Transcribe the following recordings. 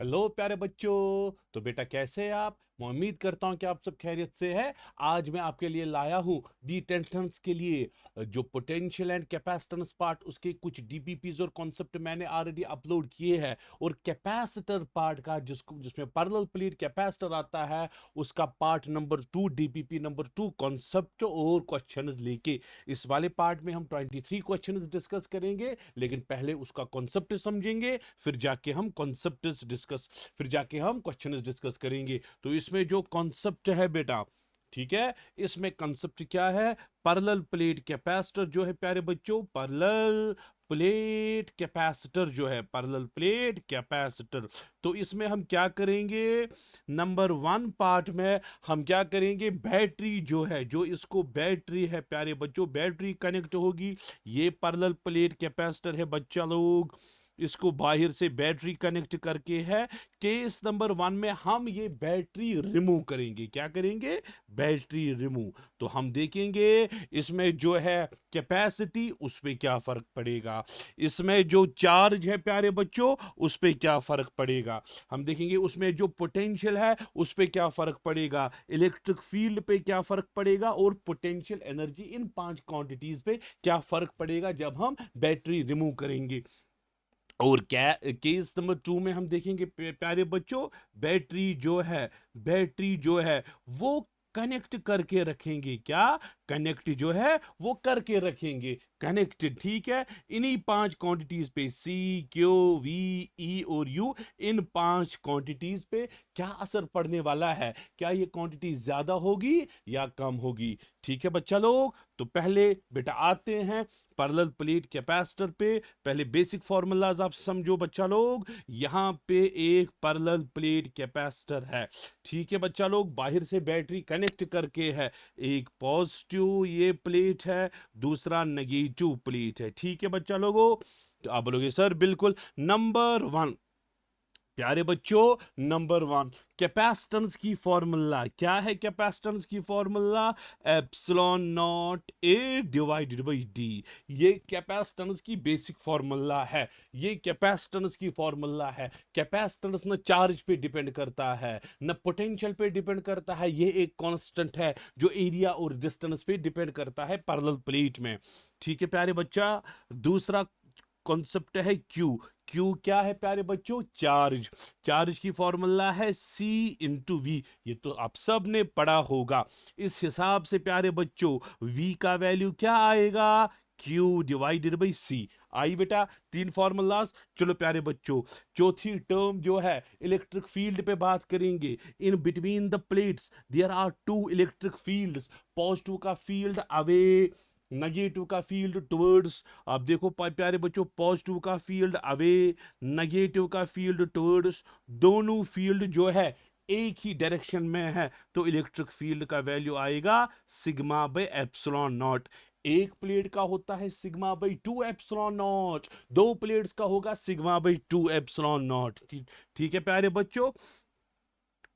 Hello प्यारे बच्चों। तो बेटा कैसे हैं आप? मैं उम्मीद करता हूं कि आप सब खैरियत से हैं। आज मैं आपके लिए लाया हूं डी टेंशंस के लिए जो पोटेंशियल एंड कैपेसिटेंस पार्ट, उसके कुछ डीपीपीज और कॉन्सेप्ट मैंने ऑलरेडी अपलोड किए हैं। और कैपेसिटर पार्ट का जिसमें पैरेलल प्लेट कैपेसिटर आता है, उसका part number 2, DPP number 2, concept और क्वेश्चंस लेके इस वाले पार्ट में हम 23 क्वेश्चंस डिस्कस करेंगे। लेकिन पहले उसका कॉन्सेप्ट समझेंगे, फिर जाके हम कॉन्सेप्ट्स डिस्कस फिर जाके हम क्वेश्चंस डिस्कस करेंगे। तो इसमें जो कॉन्सेप्ट है बेटा, ठीक है, इसमें कॉन्सेप्ट क्या है? पैरेलल प्लेट कैपेसिटर जो है प्यारे बच्चों, पैरेलल प्लेट कैपेसिटर जो है, पैरेलल प्लेट कैपेसिटर। तो इसमें हम क्या करेंगे? नंबर 1 पार्ट में हम क्या करेंगे? बैटरी जो है, जो इसको बैटरी है प्यारे बच्चों, बैटरी कनेक्ट होगी। ये पैरेलल प्लेट कैपेसिटर है बच्चा लोग, इसको बाहर से बैटरी कनेक्ट करके है। केस नंबर 1 में हम ये बैटरी रिमूव करेंगे। क्या करेंगे? Battery remove. तो हम देखेंगे इसमें जो है कैपेसिटी, उस पे क्या फर्क पड़ेगा, इसमें जो चार्ज है प्यारे बच्चों, उस पे क्या फर्क पड़ेगा। हम देखेंगे उसमें जो पोटेंशियल है, उस पे क्या फर्क पड़ेगा, इलेक्ट्रिक फील्ड पे क्या फर्क पड़ेगा, और पोटेंशियल एनर्जी, इन 5 क्वांटिटीज पे क्या फर्क पड़ेगा जब हम बैटरी रिमूव करेंगे। और क्या केस नंबर 2 में हम देखेंगे प्यारे बच्चों, बैटरी जो है, बैटरी जो है वो कनेक्ट करके रखेंगे। क्या? कनेक्ट जो है वो करके रखेंगे, कनेक्ट, ठीक है। इन्हीं 5 क्वांटिटीज पे, सी, क्यू, वी, ई और यू, इन 5 क्वांटिटीज पे क्या असर पड़ने वाला है? क्या ये क्वांटिटी ज्यादा होगी या कम होगी? ठीक है बच्चा लोग। तो पहले बेटा आते हैं पैरेलल प्लेट कैपेसिटर पे। पहले बेसिक फॉर्मूलाज आप समझो बच्चा लोग। यहां पे एक पैरेलल प्लेट कैपेसिटर है, ठीक है बच्चा लोग, बाहर से बैटरी कनेक्ट करके है। एक पॉजिटिव ये प्लेट है, दूसरा नेगेटिव प्लेट है, ठीक है बच्चा लोगों। तो आप बोलोगे सर बिल्कुल। नंबर 1 प्यारे बच्चों, नंबर 1 कैपेसिटेंस की फॉर्मूला क्या है? कैपेसिटेंस की formula epsilon naught A divided by D. ये कैपेसिटेंस की बेसिक फॉर्मूला है, ये कैपेसिटेंस की फॉर्मूला है। कैपेसिटेंस न चार्ज पे डिपेंड करता है, न पोटेंशियल पे डिपेंड करता है, ये एक कांस्टेंट है जो एरिया और डिस्टेंस पे डिपेंड करता है पैरेलल प्लेट में, ठीक है प्यारे बच्चा। दूसरा कॉन्सेप्ट है क्यू। क्यू क्या है प्यारे बच्चों? चार्ज। चार्ज की फॉर्मूला है C इंटू वी, ये तो आप सब ने पढ़ा होगा। इस हिसाब से प्यारे बच्चों V का वैल्यू क्या आएगा? Q divided by C। आई बेटा 3 फॉर्मूलाज। चलो प्यारे बच्चों, चौथी टर्म जो है इलेक्ट्रिक फील्ड पे बात करेंगे। In between the plates there are 2 electric fields, positive का फील्ड अवे, नेगेटिव का फील्ड टुवर्ड्स। आप देखो प्यारे बच्चों, पॉजिटिव का फील्ड अवे, नेगेटिव का फील्ड टुवर्ड्स, दोनों फील्ड जो है एक ही डायरेक्शन में है। तो इलेक्ट्रिक फील्ड का वैल्यू आएगा सिग्मा बाय एप्सिलॉन नॉट। एक प्लेट का होता है सिग्मा बाई 2 एप्सिलॉन नॉट, दो प्लेट्स का होगा सिग्मा बाई 2 एप्सिलॉन नॉट। ठीक है प्यारे बच्चों।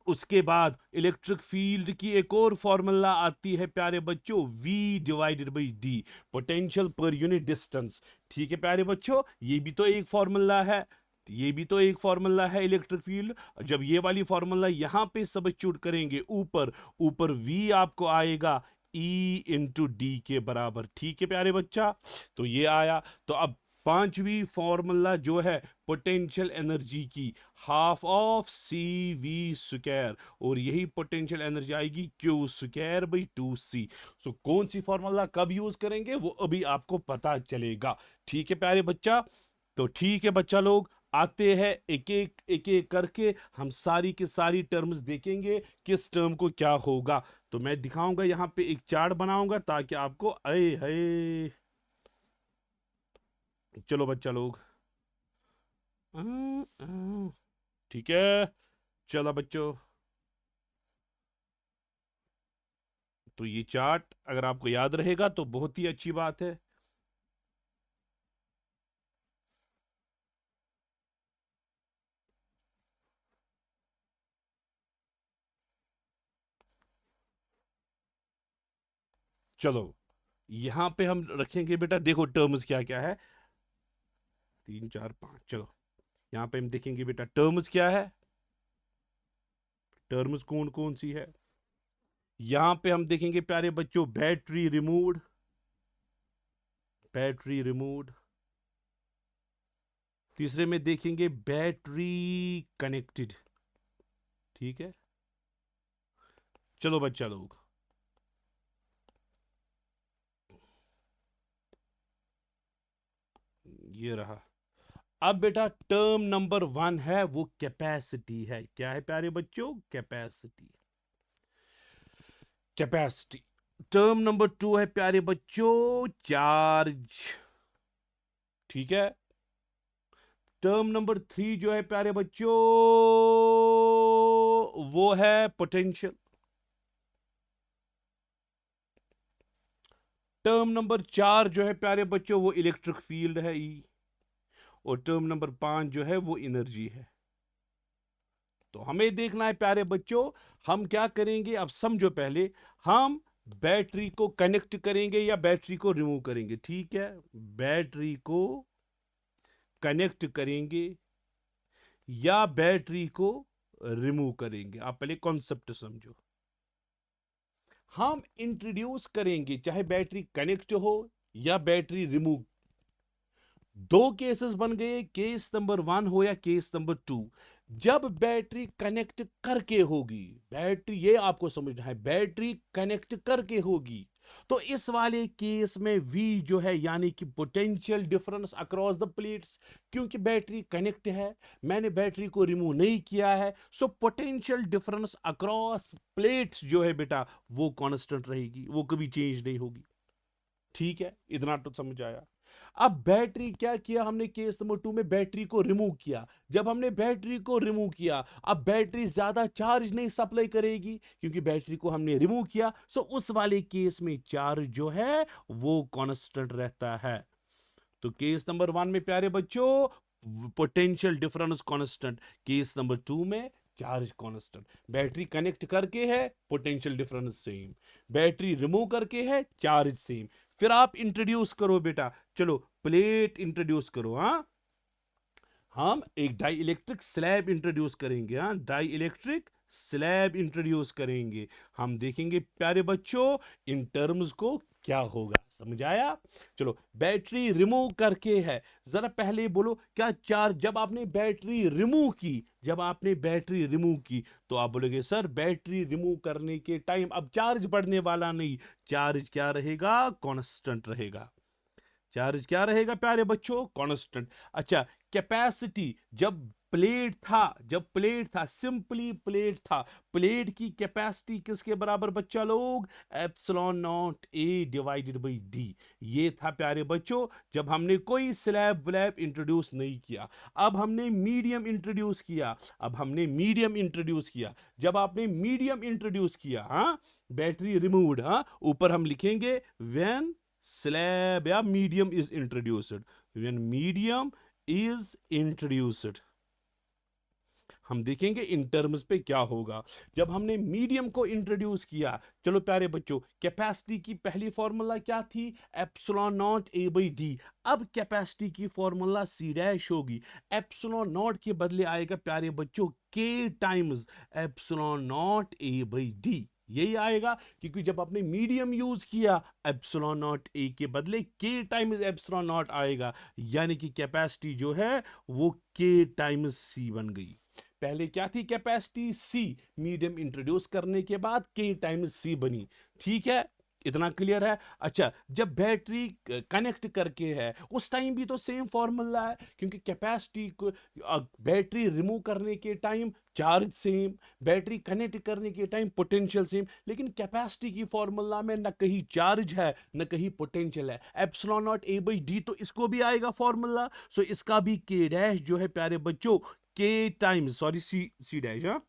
उसके बाद इलेक्ट्रिक फील्ड की एक और फॉर्मूला आती है प्यारे बच्चों, V divided by D, potential per unit distance. ठीक है प्यारे बच्चों, ये भी तो एक फॉर्मूला है, ये भी तो एक फॉर्मूला है इलेक्ट्रिक फील्ड। जब ये वाली फॉर्मूला यहां पे सब्स्टिट्यूट करेंगे, ऊपर ऊपर V आपको आएगा E इंटू डी के बराबर, ठीक है प्यारे बच्चा। तो ये आया। तो अब पांचवी फॉर्मूला जो है पोटेंशियल एनर्जी की, half of C V square, और यही पोटेंशियल एनर्जी आएगी Q square by 2C। So कौन सी फॉर्मूला कब यूज करेंगे वो अभी आपको पता चलेगा, ठीक है प्यारे बच्चा। तो ठीक है बच्चा लोग, आते हैं एक एक करके हम सारी की सारी टर्म्स देखेंगे, किस टर्म को क्या होगा। तो मैं दिखाऊंगा यहाँ पे एक चार्ट बनाऊंगा ताकि आपको अरे है। चलो बच्चा लोग, ठीक है, चलो बच्चों। तो ये चार्ट अगर आपको याद रहेगा तो बहुत ही अच्छी बात है। चलो यहां पे हम रखेंगे बेटा, देखो टर्म्स क्या क्या है, 3 4 5, चलो यहां पे हम देखेंगे बेटा टर्म्स क्या है, टर्म्स कौन कौन सी है। यहां पे हम देखेंगे प्यारे बच्चों बैटरी रिमूव्ड, बैटरी रिमूव्ड। तीसरे में देखेंगे बैटरी कनेक्टेड। ठीक है, चलो बच्चा लोग, ये रहा। अब बेटा टर्म नंबर 1 है वो कैपेसिटी है। क्या है प्यारे बच्चों, कैपेसिटी, कैपेसिटी। टर्म नंबर 2 है प्यारे बच्चों चार्ज। ठीक है, टर्म नंबर 3 जो है प्यारे बच्चों वो है पोटेंशियल। टर्म नंबर 4 जो है प्यारे बच्चों वो इलेक्ट्रिक फील्ड है, ई। और टर्म नंबर 5 जो है वो एनर्जी है। तो हमें देखना है प्यारे बच्चों, हम क्या करेंगे अब समझो। पहले हम बैटरी को कनेक्ट करेंगे या बैटरी को रिमूव करेंगे। ठीक है, बैटरी को कनेक्ट करेंगे या बैटरी को रिमूव करेंगे। आप पहले कॉन्सेप्ट समझो। हम इंट्रोड्यूस करेंगे चाहे बैटरी कनेक्ट हो या बैटरी रिमूव। दो केसेस बन गए, केस नंबर 1 हो या केस नंबर 2। जब बैटरी कनेक्ट करके होगी, बैटरी, ये आपको समझना है, बैटरी कनेक्ट करके होगी, तो इस वाले केस में V जो है यानी कि potential difference across the plates, क्योंकि बैटरी कनेक्ट है, मैंने बैटरी को रिमूव नहीं किया है, so potential difference across plates जो है बेटा वो कांस्टेंट रहेगी, वो कभी चेंज नहीं होगी। ठीक है, इतना तो समझ आया। अब बैटरी क्या किया हमने केस नंबर 2 में, बैटरी को रिमूव किया। जब हमने बैटरी को रिमूव किया, अब बैटरी ज्यादा चार्ज नहीं सप्लाई करेगी क्योंकि बैटरी को हमने रिमूव किया, सो उस वाले केस में चार्ज जो है वो कांस्टेंट रहता है। तो केस नंबर 1 में प्यारे बच्चों potential difference constant, case number 2 में चार्ज कांस्टेंट। बैटरी कनेक्ट करके है potential difference same, battery remove करके है चार्ज सेम। फिर आप इंट्रोड्यूस करो बेटा, चलो प्लेट इंट्रोड्यूस करो। हाँ, हम एक डाई इलेक्ट्रिक स्लैब इंट्रोड्यूस करेंगे। हाँ, डाई इलेक्ट्रिक स्लैब इंट्रोड्यूस करेंगे। हम देखेंगे प्यारे बच्चों इन टर्म्स को क्या होगा, समझ आया। चलो बैटरी रिमूव करके है, जरा पहले बोलो क्या चार्ज, जब आपने बैटरी रिमूव की, जब आपने बैटरी रिमूव की तो आप बोलोगे सर बैटरी रिमूव करने के टाइम अब चार्ज बढ़ने वाला नहीं, चार्ज क्या रहेगा, कांस्टेंट रहेगा। चार्ज क्या रहेगा प्यारे बच्चों, कांस्टेंट। अच्छा, कैपेसिटी, जब प्लेट था, जब प्लेट था, सिंपली प्लेट था, प्लेट की कैपेसिटी किसके बराबर बच्चा लोग, epsilon naught A divided by D. ये था प्यारे बच्चों जब हमने कोई स्लैब व्लैब इंट्रोड्यूस नहीं किया। अब हमने मीडियम इंट्रोड्यूस किया, अब हमने मीडियम इंट्रोड्यूस किया। जब आपने मीडियम इंट्रोड्यूस किया, हाँ, बैटरी रिमूव्ड, हाँ, ऊपर हम लिखेंगे व्हेन slab या medium is introduced, when medium is introduced। हम देखेंगे इन टर्म्स पे क्या होगा जब हमने मीडियम को इंट्रोड्यूस किया। चलो प्यारे बच्चों, कैपेसिटी की पहली फॉर्मूला क्या थी, epsilon naught A by D. अब कैपेसिटी की फॉर्मूला सी डैश होगी, एप्सिलॉन नॉट के बदले आएगा प्यारे बच्चों K times epsilon naught A by D. यही आएगा क्योंकि जब आपने मीडियम यूज किया एप्सिलॉन नॉट ए के बदले के टाइम्स एप्सिलॉन नॉट आएगा, यानी कि कैपेसिटी जो है वो के टाइम्स सी बन गई। पहले क्या थी कैपेसिटी, सी, मीडियम इंट्रोड्यूस करने के बाद के टाइम्स सी बनी। ठीक है, इतना क्लियर है। अच्छा, जब बैटरी कनेक्ट करके है उस टाइम भी तो सेम फॉर्मूला है, क्योंकि कैपेसिटी को बैटरी रिमूव करने के time charge same, battery connect करने के टाइम पोटेंशियल सेम, लेकिन कैपेसिटी की फॉर्मूला में न कहीं चार्ज है न कहीं पोटेंशियल है। Epsilon naught A by D तो इसको भी आएगा फॉर्मूला, सो इसका भी के डैश जो है प्यारे बच्चों K times, sorry C, C dash, हाँ,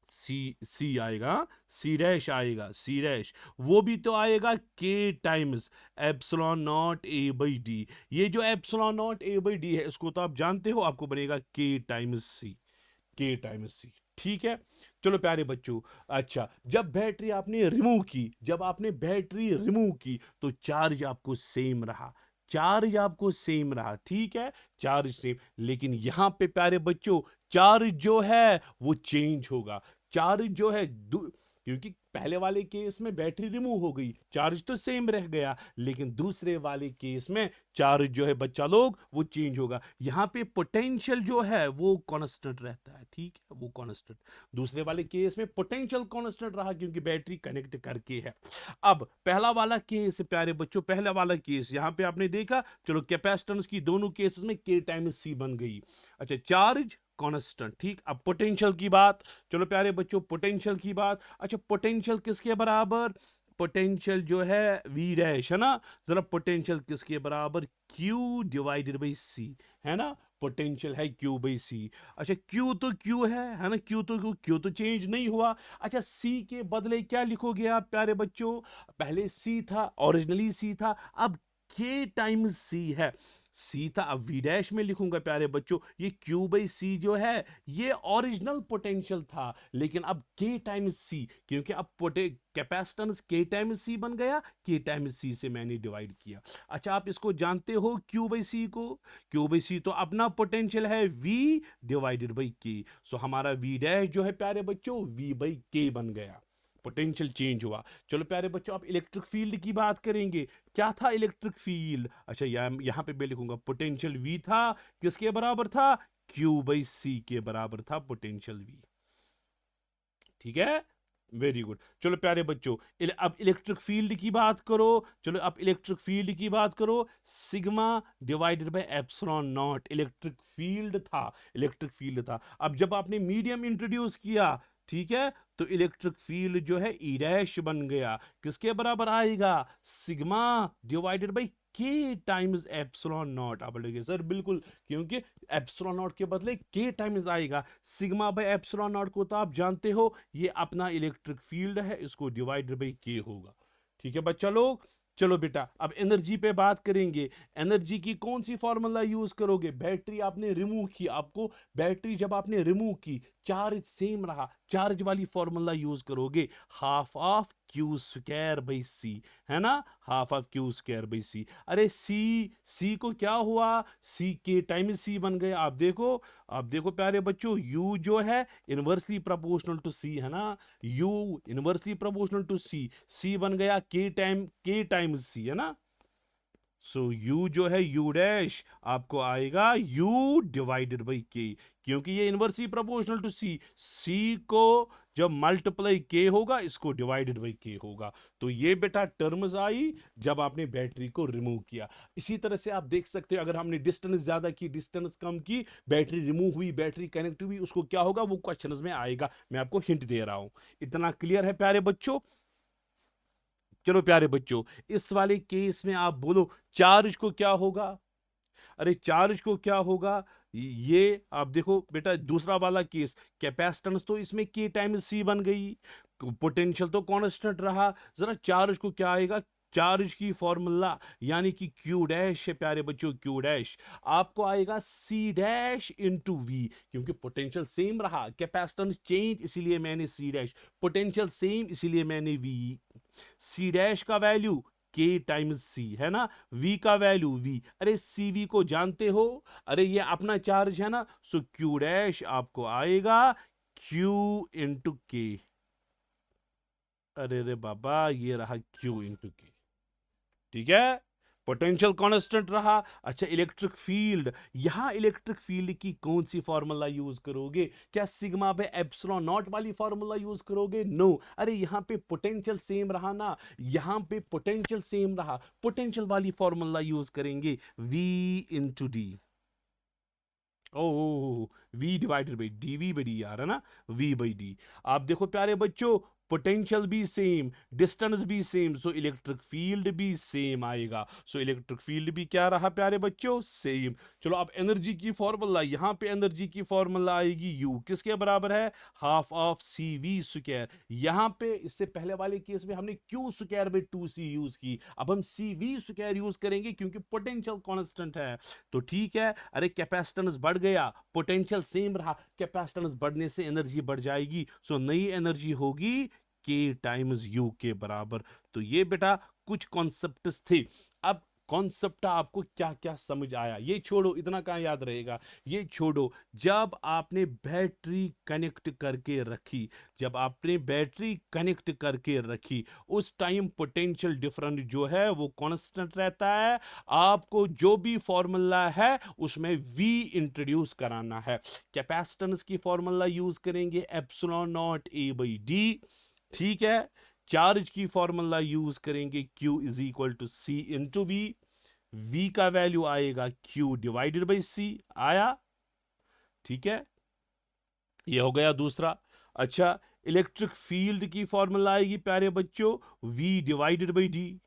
सी आएगा, सी डैश आएगा, सी डैश वो भी तो आएगा के times epsilon naught A by D. ये जो epsilon naught A by D है इसको तो आप जानते हो, आपको बनेगा के टाइम्स सी, के टाइम्स सी। ठीक है, चलो प्यारे बच्चों। अच्छा, जब बैटरी आपने रिमूव की, जब आपने बैटरी रिमूव की तो चार्ज आपको सेम रहा, चार्ज आपको सेम रहा, ठीक है, चार्ज सेम, लेकिन यहां पे प्यारे बच्चों चार्ज जो है वो चेंज होगा। चार्ज जो है क्योंकि पहले वाले केस में बैटरी रिमूव हो गई, चार्ज तो सेम रह गया, लेकिन दूसरे वाले केस में चार्ज जो है बच्चा लोग वो चेंज होगा। यहां पे पोटेंशियल जो है वो कांस्टेंट रहता है, ठीक है, वो कांस्टेंट। दूसरे वाले केस में पोटेंशियल कांस्टेंट रहा क्योंकि बैटरी कनेक्ट करके है। अब पहला वाला केस प्यारे बच्चों, पहला वाला केस यहां पे आपने देखा, चलो कैपेसिटेंस की दोनों केसेस में के टाइम्स सी बन गई। अच्छा, चार्ज कांस्टेंट, ठीक। अब पोटेंशियल की बात, चलो प्यारे बच्चों पोटेंशियल की बात। अच्छा, पोटेंशियल किसके बराबर? पोटेंशियल जो है वी डैश, है ना, जरा पोटेंशियल किसके बराबर? Q डिवाइडेड बाई सी, है ना, पोटेंशियल है Q बाई सी। अच्छा, Q तो Q है ना, Q तो चेंज नहीं हुआ। अच्छा, C के बदले क्या लिखोगे आप प्यारे बच्चों? पहले C था, ओरिजिनली C था, अब K टाइम्स C है। सी था, अब वी डैश में लिखूंगा प्यारे बच्चों। ये क्यू बाई सी जो है ये ओरिजिनल पोटेंशियल था, लेकिन अब के टाइम्स सी, क्योंकि अब कैपेसिटेंस के टाइम्स सी बन गया, के टाइम्स सी से मैंने डिवाइड किया। अच्छा, आप इसको जानते हो क्यू बाई सी को? क्यू बाई सी तो अपना पोटेंशियल है वी डिवाइडेड बाई के, सो हमारा वी डैश जो है प्यारे बच्चों वी बाई के बन गया, पोटेंशियल चेंज हुआ। चलो प्यारे बच्चों अब इलेक्ट्रिक फील्ड की बात करेंगे। क्या था इलेक्ट्रिक फील्ड? अच्छा, यहां पे मैं लिखूंगा पोटेंशियल वी था, किसके बराबर था? क्यू बाई सी के बराबर था पोटेंशियल वी, ठीक है, वेरी गुड। चलो प्यारे बच्चों अब इलेक्ट्रिक फील्ड की बात करो। चलो अब इलेक्ट्रिक फील्ड की बात करो, sigma divided by epsilon not electric field था, इलेक्ट्रिक फील्ड था। अब जब आपने मीडियम इंट्रोड्यूस किया, ठीक है, तो इलेक्ट्रिक फील्ड जो है ई डैश बन गया, किसके बराबर आएगा? सिग्मा डिवाइडेड बाय के टाइम्स एप्सिलॉन नॉट। आप बोलोगे सर बिल्कुल, क्योंकि एप्सिलॉन नॉट के बदले के टाइम्स आएगा, सिग्मा बाय एप्सिलॉन नॉट को तो आप जानते हो, ये अपना इलेक्ट्रिक फील्ड है, इसको डिवाइडेड बाय के होगा, ठीक है बच्चा लोग। चलो बेटा अब एनर्जी पे बात करेंगे। एनर्जी की कौन सी फॉर्मूला यूज करोगे? बैटरी आपने रिमूव की, आपको बैटरी जब आपने रिमूव की चार्ज सेम रहा, चार्ज वाली फॉर्मूला यूज करोगे, half of Q square by C, है ना, half of Q square by C. अरे सी को क्या हुआ? सी के टाइम्स सी बन गया। आप देखो प्यारे बच्चों, u जो है इनवर्सली प्रोपोर्शनल टू c, है ना, u inversely proportional to c बन गया के टाइम्स c, है ना। सो u जो है u डैश आपको आएगा u डिवाइडेड बाई k, क्योंकि ये इनवर्सली प्रोपोर्शनल टू c को जब मल्टीप्लाई k होगा इसको डिवाइडेड बाई k होगा। तो ये बेटा टर्म्स आई जब आपने बैटरी को रिमूव किया। इसी तरह से आप देख सकते हो, अगर हमने डिस्टेंस ज्यादा की, डिस्टेंस कम की, बैटरी रिमूव हुई, बैटरी कनेक्ट हुई, उसको क्या होगा वो क्वेश्चंस में आएगा, मैं आपको हिंट दे रहा हूं। इतना क्लियर है प्यारे बच्चों? चलो प्यारे बच्चों इस वाले केस में आप बोलो चार्ज को क्या होगा? अरे चार्ज को क्या होगा? ये आप देखो बेटा दूसरा वाला केस, कैपेसिटेंस तो इसमें के टाइम्स सी बन गई, पोटेंशियल तो कांस्टेंट रहा, जरा चार्ज को क्या आएगा? चार्ज की फॉर्मूला यानी कि क्यू डैश है प्यारे बच्चों, क्यू डैश आपको आएगा सी डैश इंटू वी, क्योंकि पोटेंशियल सेम रहा, कैपेसिटेंस चेंज इसीलिए मैंने सी डैश, पोटेंशियल सेम इसीलिए मैंने वी। सी डैश का वैल्यू के टाइम्स सी, है ना, v का वैल्यू v, अरे सी वी को जानते हो, अरे ये अपना चार्ज है ना, सो q डैश आपको आएगा q इंटू के। अरे रे बाबा ये रहा q इंटू के, ठीक है, पोटेंशियल कांस्टेंट रहा। अच्छा इलेक्ट्रिक फील्ड, यहां इलेक्ट्रिक फील्ड की कौन सी फॉर्मूला यूज करोगे? क्या सिग्मा बाय एप्सिलॉन नॉट वाली फॉर्मूला यूज करोगे? नो, अरे यहां पे पोटेंशियल सेम रहा ना, यहां पे पोटेंशियल सेम रहा, पोटेंशियल वाली फॉर्मूला यूज करेंगे v इंटू डी। ओ v divided by dv by D यार, है ना, v बाई डी। आप देखो प्यारे बच्चों पोटेंशियल भी सेम, डिस्टेंस भी सेम, सो इलेक्ट्रिक फील्ड भी सेम आएगा, सो इलेक्ट्रिक फील्ड भी क्या रहा प्यारे बच्चों? सेम। चलो अब एनर्जी की फॉर्मूला, यहां पे एनर्जी की फॉर्मूला आएगी u किसके बराबर है? Half of C V square. यहां पे इससे पहले वाले केस में हमने q square by 2c use की, अब हम सी वी स्क्वायर यूज करेंगे क्योंकि पोटेंशियल कांस्टेंट है, तो ठीक है। अरे कैपेसिटेंस बढ़ गया, पोटेंशियल सेम रहा, कैपेसिटेंस बढ़ने से एनर्जी बढ़ जाएगी, सो नई एनर्जी होगी के टाइम्स यू के बराबर। तो ये बेटा कुछ कॉन्सेप्ट्स थे। अब कॉन्सेप्ट आपको क्या क्या समझ आया? ये छोड़ो, इतना कहाँ याद रहेगा, ये छोड़ो। जब आपने बैटरी कनेक्ट करके रखी, जब आपने बैटरी कनेक्ट करके रखी, उस टाइम पोटेंशियल डिफरेंस जो है वो कांस्टेंट रहता है। आपको जो भी फॉर्मूला है उसमें v इंट्रोड्यूस कराना है। कैपेसिटेंस की फॉर्मूला यूज करेंगे epsilon naught A by D, ठीक है। चार्ज की फॉर्मूला यूज करेंगे Q is equal to C into V, V का वैल्यू आएगा Q डिवाइडेड बाई C, आया, ठीक है, ये हो गया दूसरा। अच्छा, इलेक्ट्रिक फील्ड की फॉर्मूला आएगी प्यारे बच्चों V डिवाइडेड बाई डी,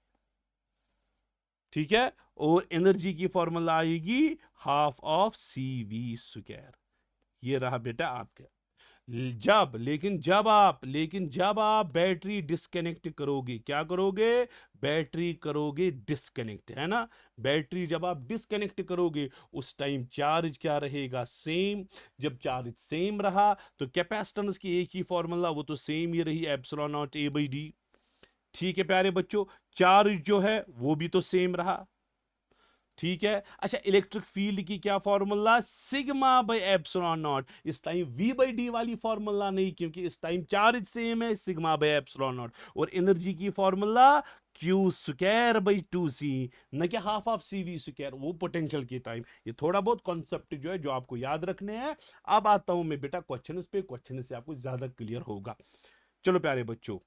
ठीक है, और एनर्जी की फॉर्मूला आएगी हाफ ऑफ CV²। ये रहा बेटा आपके। लेकिन जब आप बैटरी डिस्कनेक्ट करोगे, क्या करोगे, बैटरी करोगे डिस्कनेक्ट, है ना। बैटरी जब आप डिस्कनेक्ट करोगे उस टाइम चार्ज क्या रहेगा, सेम। जब चार्ज सेम रहा तो कैपेसिटेंस की एक ही फॉर्मूला, वो तो सेम ही रही, epsilon naught A by D, ठीक है प्यारे बच्चों। चार्ज जो है वो भी तो सेम रहा, ठीक है। अच्छा, इलेक्ट्रिक फील्ड की क्या formula, sigma by epsilon not. इस टाइम v बाई डी वाली फॉर्मूला नहीं, क्योंकि इस टाइम चार्ज सेम है, सिग्मा बाई एप्सिलॉन नॉट। और एनर्जी की फॉर्मूला Q² बाई 2C, न कि हाफ ऑफ CV², वो पोटेंशियल की टाइम। ये थोड़ा बहुत कॉन्सेप्ट जो है जो आपको याद रखने हैं। अब आता हूं मैं बेटा क्वेश्चन पे, क्वेश्चन से आपको ज्यादा क्लियर होगा। चलो प्यारे बच्चों,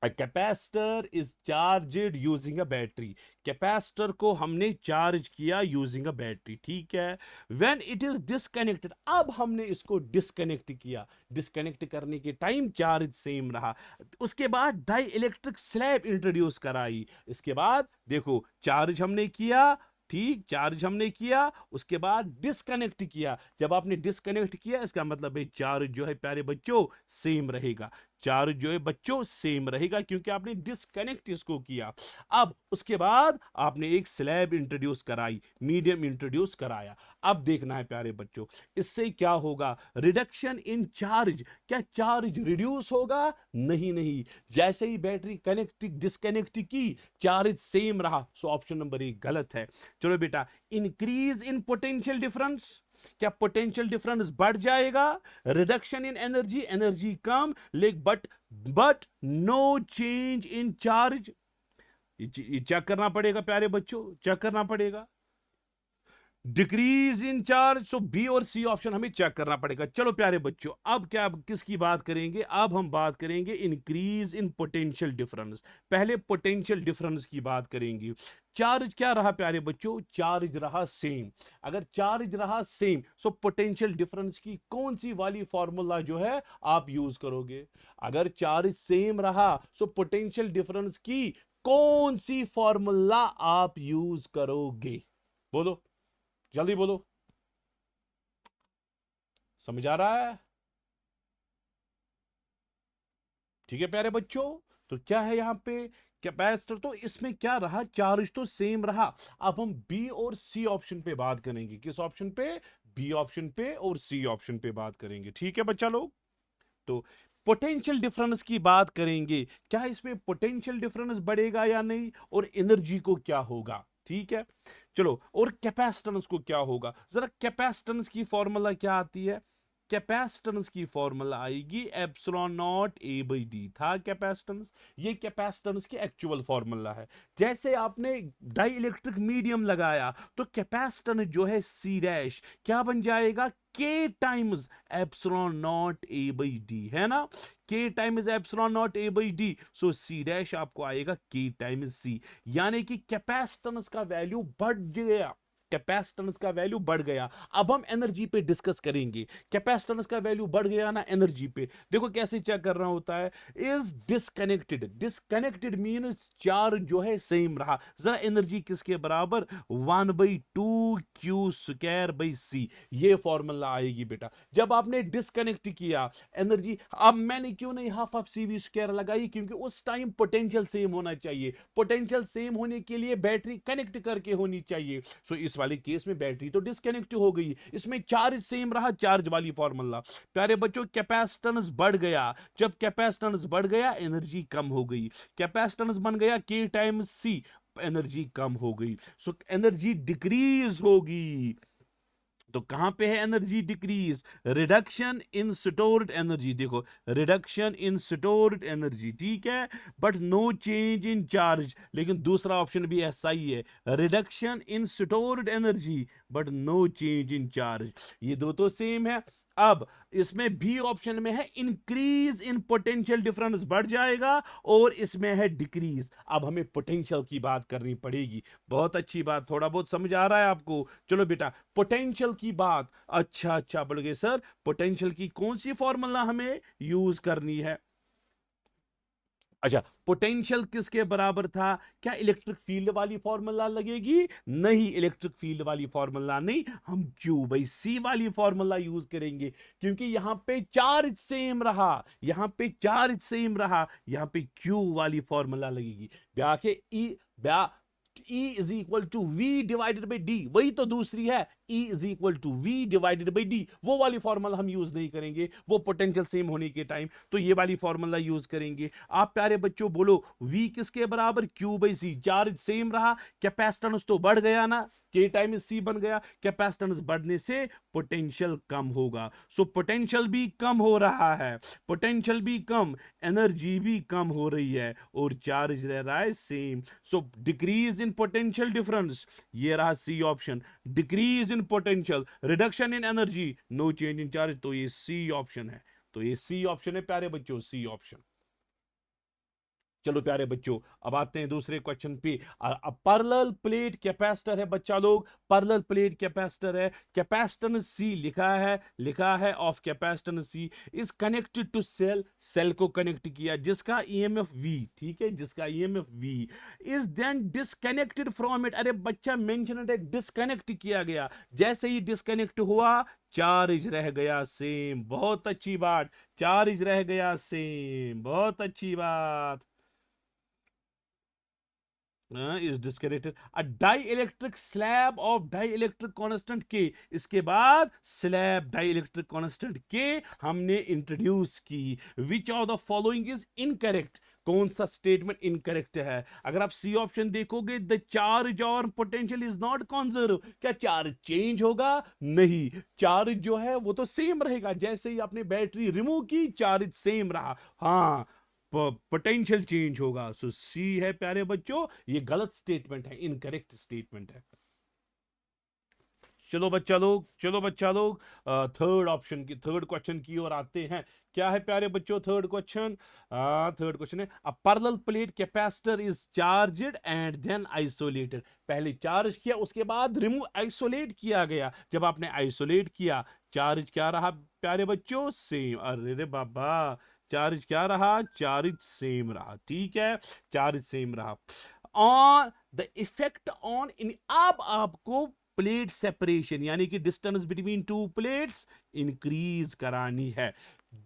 A capacitor is charged using a battery. Capacitor को हमने चार्ज किया यूजिंग अ बैटरी, ठीक है। When it is disconnected, अब हमने इसको डिस्कनेक्ट किया, डिस्कनेक्ट करने के टाइम चार्ज सेम रहा। उसके बाद डाई इलेक्ट्रिक स्लैब इंट्रोड्यूस कराई। इसके बाद देखो, चार्ज हमने किया, ठीक, चार्ज हमने किया, उसके बाद डिस्कनेक्ट किया। जब आपने डिस्कनेक्ट किया इसका मतलब है चार्ज जो है प्यारे बच्चों सेम रहेगा, चार्ज जो है बच्चों सेम रहेगा, क्योंकि आपने डिस्कनेक्ट इसको किया। अब उसके बाद आपने एक स्लैब इंट्रोड्यूस कराई, मीडियम इंट्रोड्यूस कराया। अब देखना है प्यारे बच्चों, इससे क्या होगा, रिडक्शन इन चार्ज। क्या चार्ज रिड्यूस होगा, नहीं नहीं, जैसे ही बैटरी कनेक्ट डिस्कनेक्ट की चार्ज सेम रहा। सो ऑप्शन नंबर 1 गलत है। चलो बेटा, इंक्रीज इन पोटेंशियल डिफरेंस, क्या पोटेंशियल डिफरेंस बढ़ जाएगा, रिडक्शन इन एनर्जी, एनर्जी कम, लेकिन but no change in charge. ये चेक करना पड़ेगा प्यारे बच्चों, चेक करना पड़ेगा। Decrease in charge, so B और सी ऑप्शन हमें चेक करना पड़ेगा। चलो प्यारे बच्चों, अब क्या, किसकी बात करेंगे, अब हम बात करेंगे इंक्रीज इन पोटेंशियल डिफरेंस। पहले पोटेंशियल डिफरेंस की बात करेंगे। चार्ज क्या रहा प्यारे बच्चों, चार्ज रहा सेम। अगर चार्ज रहा सेम, सो पोटेंशियल डिफरेंस की कौन सी वाली फॉर्मूला जो है आप यूज करोगे। अगर चार्ज सेम रहा, सो पोटेंशियल डिफरेंस की कौन सी फॉर्मूला आप यूज करोगे, बोलो, जल्दी बोलो, समझ आ रहा है, ठीक है प्यारे बच्चों। तो क्या है यहां पे, कैपेसिटर तो इसमें क्या रहा, चार्ज तो सेम रहा। अब हम बी और सी ऑप्शन पे बात करेंगे, किस ऑप्शन पे, बी ऑप्शन पे और सी ऑप्शन पे बात करेंगे, ठीक है बच्चा लोग। तो पोटेंशियल डिफरेंस की बात करेंगे, क्या इसमें पोटेंशियल डिफरेंस बढ़ेगा या नहीं, और एनर्जी को क्या होगा, ठीक है। चलो, और कैपेसिटेंस को क्या होगा, जरा कैपेसिटेंस की फॉर्मूला क्या आती है, कैपेसिटेंस की फॉर्मूला आएगी epsilon naught A by D, था कैपेसिटेंस। ये कैपेसिटेंस की एक्चुअल फॉर्मूला है। जैसे आपने डाई इलेक्ट्रिक मीडियम लगाया तो कैपेसिटेंस जो है सी डैश क्या बन जाएगा, K times epsilon naught A by D, है ना, K times epsilon naught A by D. So C dash आपको आएगा के टाइम्स सी, यानी कि कैपेसिटेंस का वैल्यू बढ़ गया, कैपेसिटेंस का वैल्यू बढ़ गया। अब हम एनर्जी पे डिस्कस करेंगे, कैपेसिटेंस का वैल्यू बढ़ गया ना एनर्जी पे। देखो कैसे चेक करना होता है, is disconnected, disconnected means charge जो है सेम रहा। जरा एनर्जी किसके बराबर, 1/2 Q² ये फॉर्मूला आएगी बेटा। जब आपने डिस्कनेक्ट किया एनर्जी, अब मैंने क्यों नहीं हाफ ऑफ CV² लगाई, क्योंकि उस टाइम पोटेंशियल सेम होना चाहिए, पोटेंशियल सेम होने के लिए बैटरी कनेक्ट करके होनी चाहिए। सो इस वाले केस में बैटरी तो डिस्कनेक्ट हो गई, इसमें चार्ज सेम रहा, चार्ज वाली फॉर्मूला। प्यारे बच्चों, कैपेसिटेंस बढ़ गया, जब कैपेसिटेंस बढ़ गया एनर्जी कम हो गई, कैपेसिटेंस बन गया K टाइम्स C, एनर्जी कम हो गई, सो एनर्जी डिक्रीज होगी। तो कहां पे है energy decrease? Reduction in stored energy, देखो रिडक्शन इन स्टोर्ड एनर्जी, ठीक है, but no change in charge. लेकिन दूसरा ऑप्शन भी ऐसा ही है, reduction in stored energy but no change in charge, ये दो तो सेम है। अब इसमें भी ऑप्शन में है इंक्रीज इन पोटेंशियल डिफरेंस, बढ़ जाएगा, और इसमें है डिक्रीज। अब हमें पोटेंशियल की बात करनी पड़ेगी। बहुत अच्छी बात, थोड़ा बहुत समझ आ रहा है आपको? चलो बेटा, पोटेंशियल की बात, अच्छा अच्छा बढ़ गए सर, पोटेंशियल की कौन सी फॉर्मूला हमें यूज करनी है? अच्छा, पोटेंशियल किसके बराबर था? क्या इलेक्ट्रिक फील्ड वाली फॉर्मूला लगेगी? नहीं, इलेक्ट्रिक फील्ड वाली फॉर्मूला नहीं, हम क्यू बाई सी वाली फॉर्मूला यूज करेंगे, क्योंकि यहां पे चार्ज सेम रहा, यहां पे चार्ज सेम रहा, यहां पे क्यू वाली फॉर्मूला लगेगी। ब्या के ई ब्या E is equal to V divided by D, वही तो दूसरी है, E is equal to V divided by D, वो वाली फॉर्मूला हम यूज नहीं करेंगे, वो पोटेंशियल सेम होने के टाइम, तो ये वाली फॉर्मूला यूज करेंगे। आप प्यारे बच्चों बोलो, V किसके बराबर? Q by C, charge same रहा, कैपेसिटेंस तो बढ़ गया ना, के टाइम C बन गया, कैपेसिटेंस बढ़ने से पोटेंशियल कम होगा, सो पोटेंशियल भी कम हो रहा है, पोटेंशियल भी कम, एनर्जी भी कम हो रही है, और चार्ज रह रहा है same, so decrease in potential difference, ये रहा C option, decrease in potential, reduction in energy, no change in charge, तो ये सी ऑप्शन है, तो ये सी ऑप्शन है प्यारे बच्चों, सी ऑप्शन। चलो प्यारे बच्चों, अब आते हैं दूसरे क्वेश्चन पे। अब पैरेलल प्लेट कैपेसिटर है बच्चा लोग, पैरेलल प्लेट कैपेसिटर है, कैपेसिटेंस सी लिखा है of capacitance C is connected to cell, cell को कनेक्ट किया, जिसका ईएमएफ वी, ठीक है, जिसका EMF V is then disconnected from it. अरे बच्चा मेंशन है, डिस्कनेक्ट किया गया, जैसे ही डिस्कनेक्ट हुआ चार्ज रह गया सेम, बहुत अच्छी बात, चार्ज रह गया सेम, बहुत अच्छी बात, is disconnected, a dielectric slab of dielectric constant K, इसके बाद slab dielectric constant K हमने इंट्रोड्यूस की। which of the following is incorrect, कौन सा स्टेटमेंट इनकरेक्ट है? अगर आप सी ऑप्शन देखोगे, द चार्ज और पोटेंशियल इज नॉट कंजर्व, क्या चार्ज चेंज होगा? नहीं, चार्ज जो है वो तो सेम रहेगा, जैसे ही आपने बैटरी रिमूव की चार्ज सेम रहा, हाँ पोटेंशियल चेंज होगा, सो सी है प्यारे बच्चों, ये गलत स्टेटमेंट है, इनकरेक्ट स्टेटमेंट है। चलो बच्चा लोग, थर्ड ऑप्शन की, थर्ड क्वेश्चन की ओर आते हैं। क्या है प्यारे बच्चों थर्ड क्वेश्चन? थर्ड क्वेश्चन है, a parallel plate capacitor is charged and then isolated, पहले चार्ज किया उसके बाद रिमूव आइसोलेट किया गया, जब आपने आइसोलेट किया चार्ज क्या रहा प्यारे बच्चों? सेम, अरे रे बाबा, चार्ज क्या रहा? चार्ज सेम रहा, ठीक है, चार्ज सेम रहा। On the effect on in, अब आपको प्लेट सेपरेशन यानी कि distance between two plates increase करानी है,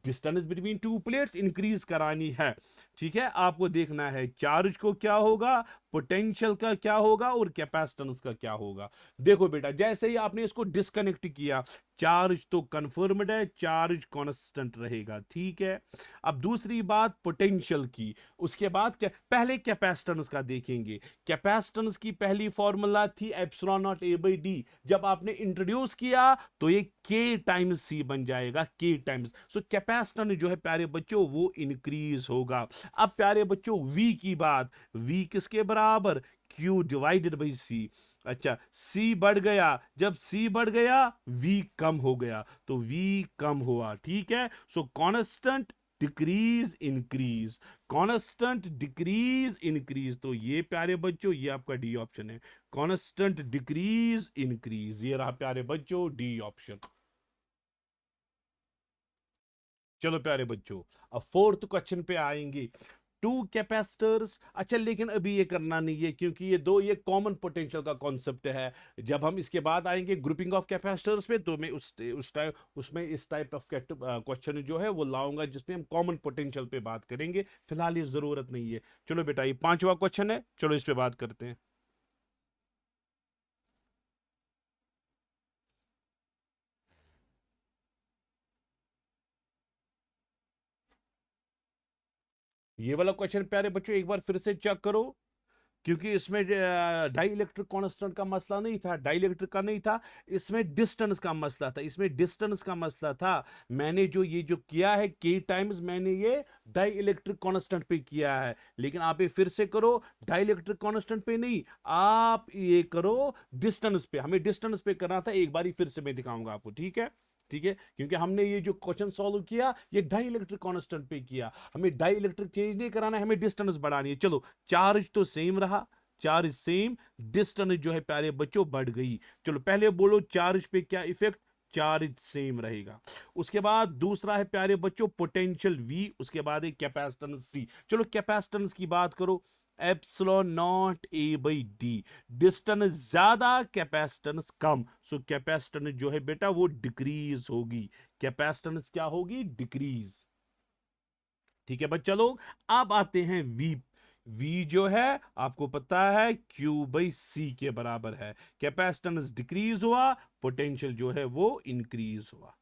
distance between two plates increase करानी है, ठीक है, आपको देखना है चार्ज को क्या होगा, पोटेंशियल का क्या होगा, और कैपेसिटेंस का क्या होगा। देखो बेटा, जैसे ही आपने इसको डिस्कनेक्ट किया, चार्ज तो कंफर्म्ड है, चार्ज कांस्टेंट रहेगा, ठीक है। अब दूसरी बात पोटेंशियल की, उसके बाद क्या, पहले कैपेसिटेंस का देखेंगे। कैपेसिटेंस की पहली फॉर्मूला थी epsilon naught A by D, जब आपने इंट्रोड्यूस किया तो ये के टाइम्स सी बन जाएगा, के टाइम्स, सो कैपेसिटेंस जो है प्यारे बच्चों वो इंक्रीज होगा। अब प्यारे बच्चों वी की बात, वी किसके बराबर? Q डिवाइडेड बाई सी, अच्छा C बढ़ गया, जब C बढ़ गया V कम हो गया, तो V कम हुआ, ठीक है, सो constant decrease increase, constant decrease increase, तो ये प्यारे बच्चों ये आपका डी ऑप्शन है, कांस्टेंट डिक्रीज इंक्रीज, ये रहा प्यारे बच्चों डी ऑप्शन। चलो प्यारे बच्चों, अब फोर्थ क्वेश्चन पे आएंगे। टू कैपेसिटर्स, अच्छा लेकिन अभी ये करना नहीं है, क्योंकि ये दो, ये कॉमन पोटेंशियल का कॉन्सेप्ट है, जब हम इसके बाद आएंगे ग्रुपिंग ऑफ कैपेसिटर्स पे, तो मैं उस टाइम उसमें इस टाइप ऑफ क्वेश्चन जो है वो लाऊंगा, जिसमें हम कॉमन पोटेंशियल पे बात करेंगे, फिलहाल ये जरूरत नहीं है। चलो बेटा, ये पांचवा क्वेश्चन है, चलो इस पे बात करते हैं। ये वाला क्वेश्चन प्यारे बच्चों एक बार फिर से चेक करो, क्योंकि इसमें डाई इलेक्ट्रिक कांस्टेंट का मसला नहीं था, डाई इलेक्ट्रिक का नहीं था, इसमें डिस्टेंस का मसला था, इसमें डिस्टेंस का मसला था। मैंने जो किया है के टाइम्स मैंने ये डाई इलेक्ट्रिक कांस्टेंट पे किया है, लेकिन आप ये फिर से करो डाई इलेक्ट्रिक कांस्टेंट पे नहीं, आप ये करो डिस्टेंस पे। हमें डिस्टेंस पे करना था, एक बारी फिर से मैं दिखाऊंगा आपको, ठीक है? ठीक है, क्योंकि हमने ये जो क्वेश्चन सॉल्व किया ये डाई इलेक्ट्रिक कांस्टेंट पे किया, हमें डाई इलेक्ट्रिक चेंज नहीं कराना है, हमें डिस्टेंस बढ़ानी है। चलो, चार्ज तो सेम रहा, चार्ज सेम, डिस्टेंस जो है प्यारे बच्चों बढ़ गई। चलो पहले बोलो चार्ज पे क्या इफेक्ट, चार्ज सेम रहेगा। उसके बाद दूसरा है प्यारे बच्चों पोटेंशियल V, उसके बाद है कैपेसिटेंस C। चलो कैपेसिटेंस की बात करो, epsilon naught A by D, distance ज्यादा कैपेसिटेंस कम, सो कैपेसिटेंस जो है बेटा वो डिक्रीज होगी, कैपेसिटेंस क्या होगी, डिक्रीज। ठीक है बच्चा लोग, अब आते हैं V। V जो है आपको पता है Q बाई C के बराबर है, कैपेसिटेंस डिक्रीज हुआ, पोटेंशियल जो है वो इंक्रीज हुआ,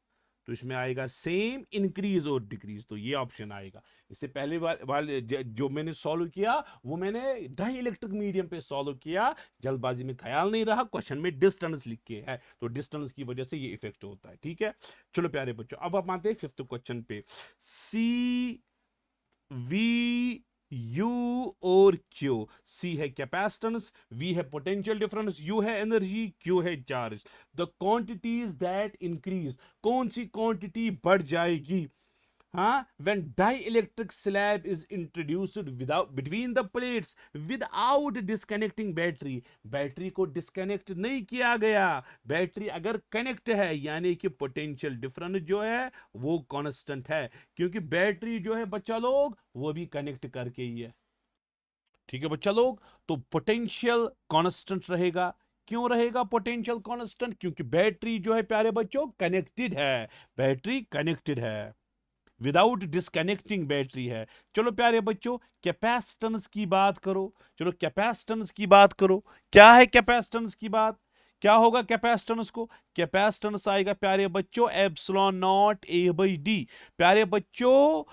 तो इसमें आएगा सेम, इंक्रीज और डिक्रीज, तो ये ऑप्शन आएगा। इससे पहले वाले जो मैंने सॉल्व किया वो मैंने डाई इलेक्ट्रिक मीडियम पे सॉल्व किया, जल्दबाजी में ख्याल नहीं रहा, क्वेश्चन में डिस्टेंस लिख के है, तो डिस्टेंस की वजह से ये इफेक्ट होता है। ठीक है, चलो प्यारे बच्चों, अब आप आते हैं फिफ्थ क्वेश्चन पे। सी वी यू और क्यू, सी है कैपेसिटेंस, वी है पोटेंशियल डिफरेंस, यू है एनर्जी, क्यू है charge. The quantities that increase, कौन सी क्वांटिटी बढ़ जाएगी, हाँ, when dielectric slab is introduced without between the plates without disconnecting battery, battery को डिस्कनेक्ट नहीं किया गया, बैटरी अगर कनेक्ट है यानी कि पोटेंशियल डिफरेंस जो है वो कांस्टेंट है, क्योंकि बैटरी जो है बच्चा लोग वो भी कनेक्ट करके ही है। ठीक है बच्चा लोग, तो पोटेंशियल कांस्टेंट रहेगा। क्यों रहेगा पोटेंशियल कांस्टेंट, क्योंकि बैटरी जो है प्यारे बच्चों कनेक्टेड है, बैटरी कनेक्टेड है, विदाउट डिस्कनेक्टिंग बैटरी है। चलो प्यारे बच्चों कैपेसिटेंस की बात करो, चलो कैपेसिटेंस की बात करो, क्या है कैपेसिटेंस की बात, क्या होगा कैपेसिटेंस को, कैपेसिटेंस आएगा प्यारे बच्चों epsilon naught A by D. प्यारे बच्चों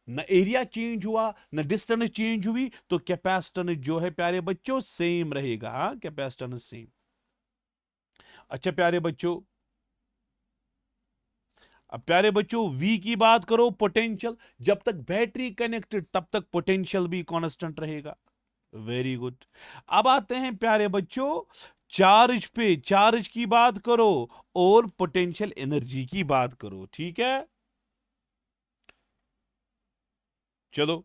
न एरिया चेंज हुआ न डिस्टेंस चेंज हुई, तो कैपेसिटेंस जो है प्यारे बच्चों सेम रहेगा, हाँ कैपेसिटेंस सेम। अच्छा प्यारे बच्चों, अब प्यारे बच्चों V की बात करो, पोटेंशियल, जब तक बैटरी कनेक्टेड तब तक पोटेंशियल भी कांस्टेंट रहेगा। Very good. अब आते हैं प्यारे बच्चों चार्ज पे, चार्ज की बात करो और पोटेंशियल एनर्जी की बात करो। ठीक है, चलो,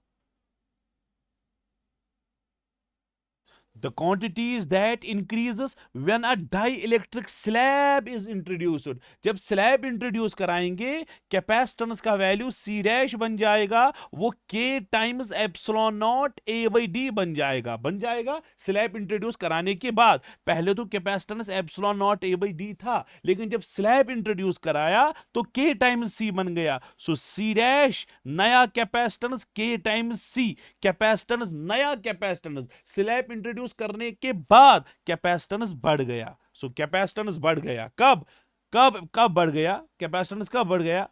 the quantities that increases when a dielectric slab is introduced, जब स्लैब इंट्रोड्यूस कराएंगे कैपेसिटेंस का वैल्यू C डैश बन जाएगा, वो K times epsilon naught A by D बन जाएगा, बन जाएगा स्लैब इंट्रोड्यूस कराने के बाद। पहले तो capacitance epsilon naught A by D था, लेकिन जब स्लैब इंट्रोड्यूस कराया तो K टाइम्स C बन गया, सो C डैश नया capacitance K times C, capacitance नया कैपेसिटेंस स्लैब इंट्रोड्यूस करने के बाद कैपेसिटेंस बढ़ गया, सो कैपेसिटेंस बढ़ गया, कब कब कब बढ़ गया कैपेसिटेंस, कब बढ़ गया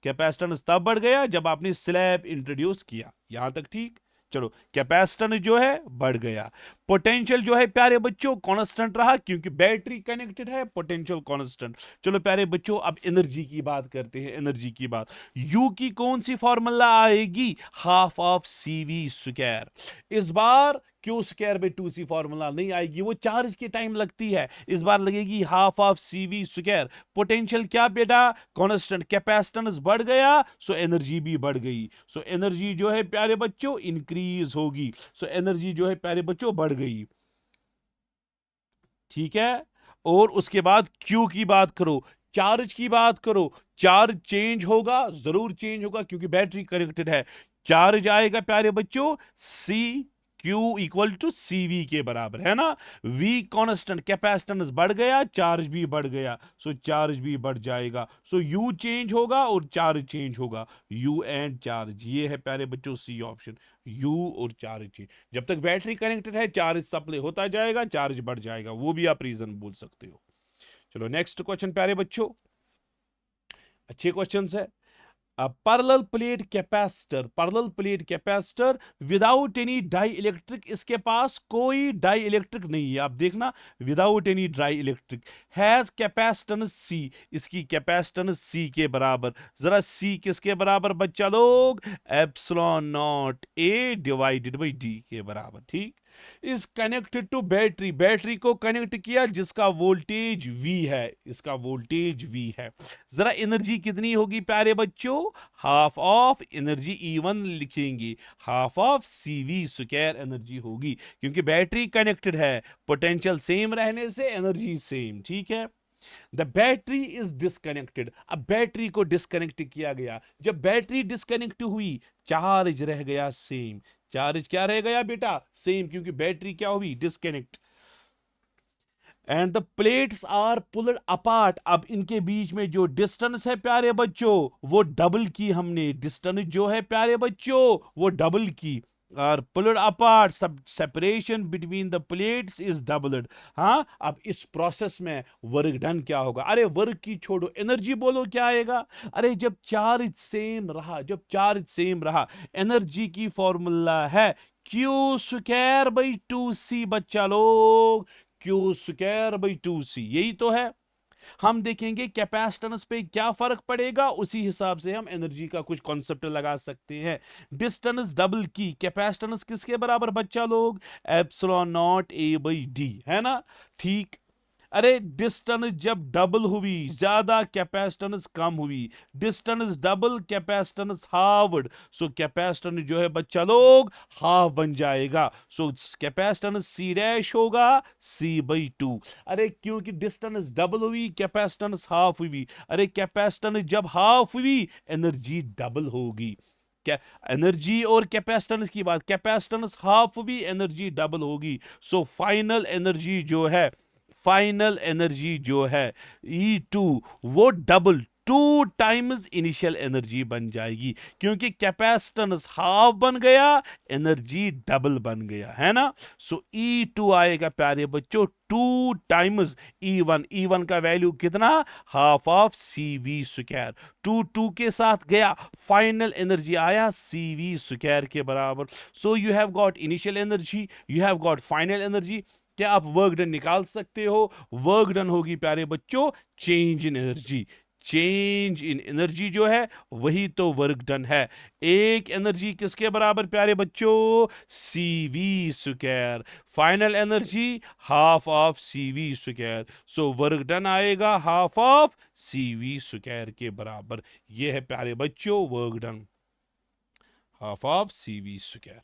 कैपेसिटेंस, तब बढ़ गया जब आपने स्लैब इंट्रोड्यूस किया। यहां तक ठीक, चलो कैपेसिटेंस जो है बढ़ गया, पोटेंशियल जो है प्यारे बच्चों कांस्टेंट रहा क्योंकि बैटरी कनेक्टेड है, पोटेंशियल कांस्टेंट। चलो प्यारे बच्चों अब एनर्जी की बात करते हैं, एनर्जी की बात, यू की कौन सी फॉर्मूला आएगी, हाफ ऑफ CV स्क्वायर। इस बार Q square by 2C formula नहीं आएगी, वो चार्ज के टाइम लगती है, इस बार लगेगी half of CV square. Potential क्या बेटा कांस्टेंट, कैपेसिटेंस बढ़ गया सो एनर्जी भी बढ़ गई, सो एनर्जी जो है प्यारे बच्चों इंक्रीज होगी, सो एनर्जी जो है प्यारे बच्चों बढ़ गई। ठीक है, और उसके बाद Q की बात करो, चार्ज की बात करो, चार्ज चेंज होगा, जरूर चेंज होगा क्योंकि बैटरी कनेक्टेड है, चार्ज आएगा प्यारे बच्चों C Q equal to CV के बराबर है ना, V कांस्टेंट, कैपेसिटेंस बढ़ गया, चार्ज भी बढ़ गया, सो चार्ज भी बढ़ जाएगा, सो U चेंज होगा और चार्ज चेंज होगा, U एंड चार्ज, ये है प्यारे बच्चों C ऑप्शन, U और चार्ज चेंज। जब तक बैटरी कनेक्टेड है चार्ज सप्लाई होता जाएगा, चार्ज बढ़ जाएगा, वो भी आप रीजन बोल सकते हो। चलो नेक्स्ट क्वेश्चन प्यारे बच्चों, अच्छे क्वेश्चन है। Parallel plate capacitor without any dielectric, इसके पास कोई डाई इलेक्ट्रिक नहीं है। आप देखना, without any dielectric, has capacitance C, इसकी कैपेसिटेंस सी के बराबर। जरा सी किसके बराबर बच्चा लोग? Epsilon naught A divided by D के बराबर। ठीक, is connected to battery, battery को कनेक्ट किया जिसका वोल्टेज V है, इसका वोल्टेज V है। जरा एनर्जी कितनी होगी प्यारे बच्चों? हाफ ऑफ एनर्जी E1 लिखेंगे, half of CV square energy होगी, क्योंकि बैटरी कनेक्टेड है, पोटेंशियल सेम रहने से एनर्जी सेम। ठीक है, द बैटरी इज डिस्कनेक्टेड, अब बैटरी को डिस्कनेक्ट किया गया। जब बैटरी डिस्कनेक्ट हुई, चार्ज रह गया सेम। चार्ज क्या रह गया बेटा? सेम, क्योंकि बैटरी क्या हुई? Disconnect. And the plates are pulled apart, अब इनके बीच में जो डिस्टेंस है प्यारे बच्चों वो डबल की हमने, डिस्टेंस जो है प्यारे बच्चों वो डबल की। आर पुल्ड अपार्ट, सब separation between the plates is doubled. हाँ, अब इस प्रोसेस में वर्क डन क्या होगा? अरे वर्क की छोड़ो, एनर्जी बोलो क्या आएगा? अरे जब चार्ज सेम रहा, जब चार्ज सेम रहा, एनर्जी की फॉर्मूला है Q स्क्वायर बाई 2C बच्चा लोग, Q स्क्वायर बाई 2C, यही तो है। हम देखेंगे कैपेसिटेंस पे क्या फर्क पड़ेगा, उसी हिसाब से हम एनर्जी का कुछ कॉन्सेप्ट लगा सकते हैं। डिस्टेंस डबल की, कैपेसिटेंस किसके बराबर बच्चा लोग? Epsilon naught A by D, है ना? ठीक, अरे डिस्टेंस जब डबल हुई, ज्यादा कैपेसिटेंस कम हुई, डिस्टेंस डबल कैपेसिटेंस हाफ्ड, सो कैपेसिटेंस जो है बच्चा लोग हाफ बन जाएगा। सो कैपेसिटेंस सी डैश होगा C/2। अरे क्योंकि डिस्टेंस डबल हुई, कैपेसिटेंस हाफ हुई, अरे कैपेसिटेंस जब हाफ हुई एनर्जी डबल होगी। क्या एनर्जी और कैपेसिटेंस की बात, कैपेसिटेंस हाफ हुई एनर्जी डबल होगी। सो फाइनल एनर्जी जो है, फाइनल एनर्जी जो है E2 वो डबल, 2 टाइम्स इनिशियल एनर्जी बन जाएगी, क्योंकि कैपेसिटेंस हाफ बन गया, एनर्जी डबल बन गया, है ना? सो E2 आएगा प्यारे बच्चों 2 टाइम्स E1, E1 का वैल्यू कितना? हाफ ऑफ CV स्क्वायर, 2 के साथ गया, फाइनल एनर्जी आया CV स्क्वायर के बराबर। So you have got initial energy, you have got final energy. क्या आप वर्क डन निकाल सकते हो? वर्क डन होगी प्यारे बच्चों change in energy, change in energy जो है वही तो वर्क डन है। एक एनर्जी किसके बराबर प्यारे बच्चों? CV square, final energy half of CV square, so work done आएगा हाफ ऑफ CV स्क्वायर के बराबर। ये है प्यारे बच्चों work done, half of CV square.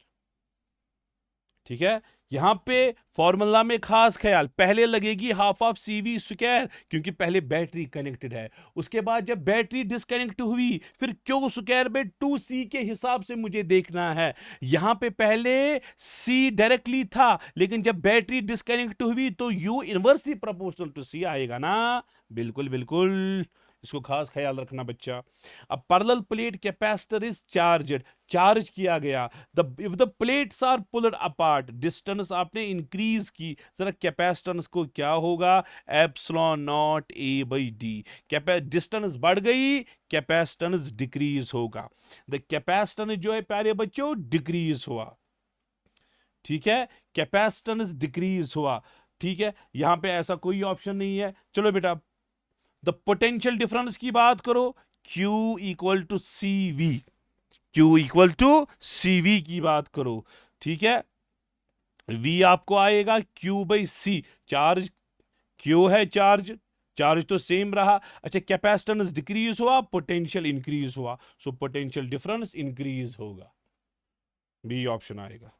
ठीक है, यहां पे फॉर्मूला में खास ख्याल, पहले लगेगी हाफ ऑफ CV स्क्वायर, क्योंकि पहले बैटरी कनेक्टेड है, उसके बाद जब बैटरी डिस्कनेक्ट हुई फिर Q स्क्वायर में 2C के हिसाब से मुझे देखना है। यहां पे पहले C डायरेक्टली था, लेकिन जब बैटरी डिस्कनेक्ट हुई तो U inversely proportional to C आएगा ना? बिल्कुल बिल्कुल, इसको खास ख्याल रखना बच्चा। अब parallel plate capacitor is charged, charge किया गया, if the plates are pulled apart, distance आपने इंक्रीज की, जरा कैपेसिटेंस को क्या होगा? Epsilon naught A by D, distance बढ़ गई, कैपेसिटेंस डिक्रीज होगा। द कैपेसिटेंस जो है प्यारे बच्चों डिक्रीज हुआ। ठीक है, कैपेसिटेंस डिक्रीज हुआ। ठीक है, यहां पे ऐसा कोई ऑप्शन नहीं है। चलो बेटा, द पोटेंशियल डिफरेंस की बात करो, Q equal to CV, Q equal to CV की बात करो। ठीक है, V आपको आएगा Q/C, चार्ज Q है, चार्ज, चार्ज तो सेम रहा। अच्छा, कैपेसिटेंस डिक्रीज हुआ, पोटेंशियल इंक्रीज हुआ, सो पोटेंशियल डिफरेंस इंक्रीज होगा, बी ऑप्शन आएगा।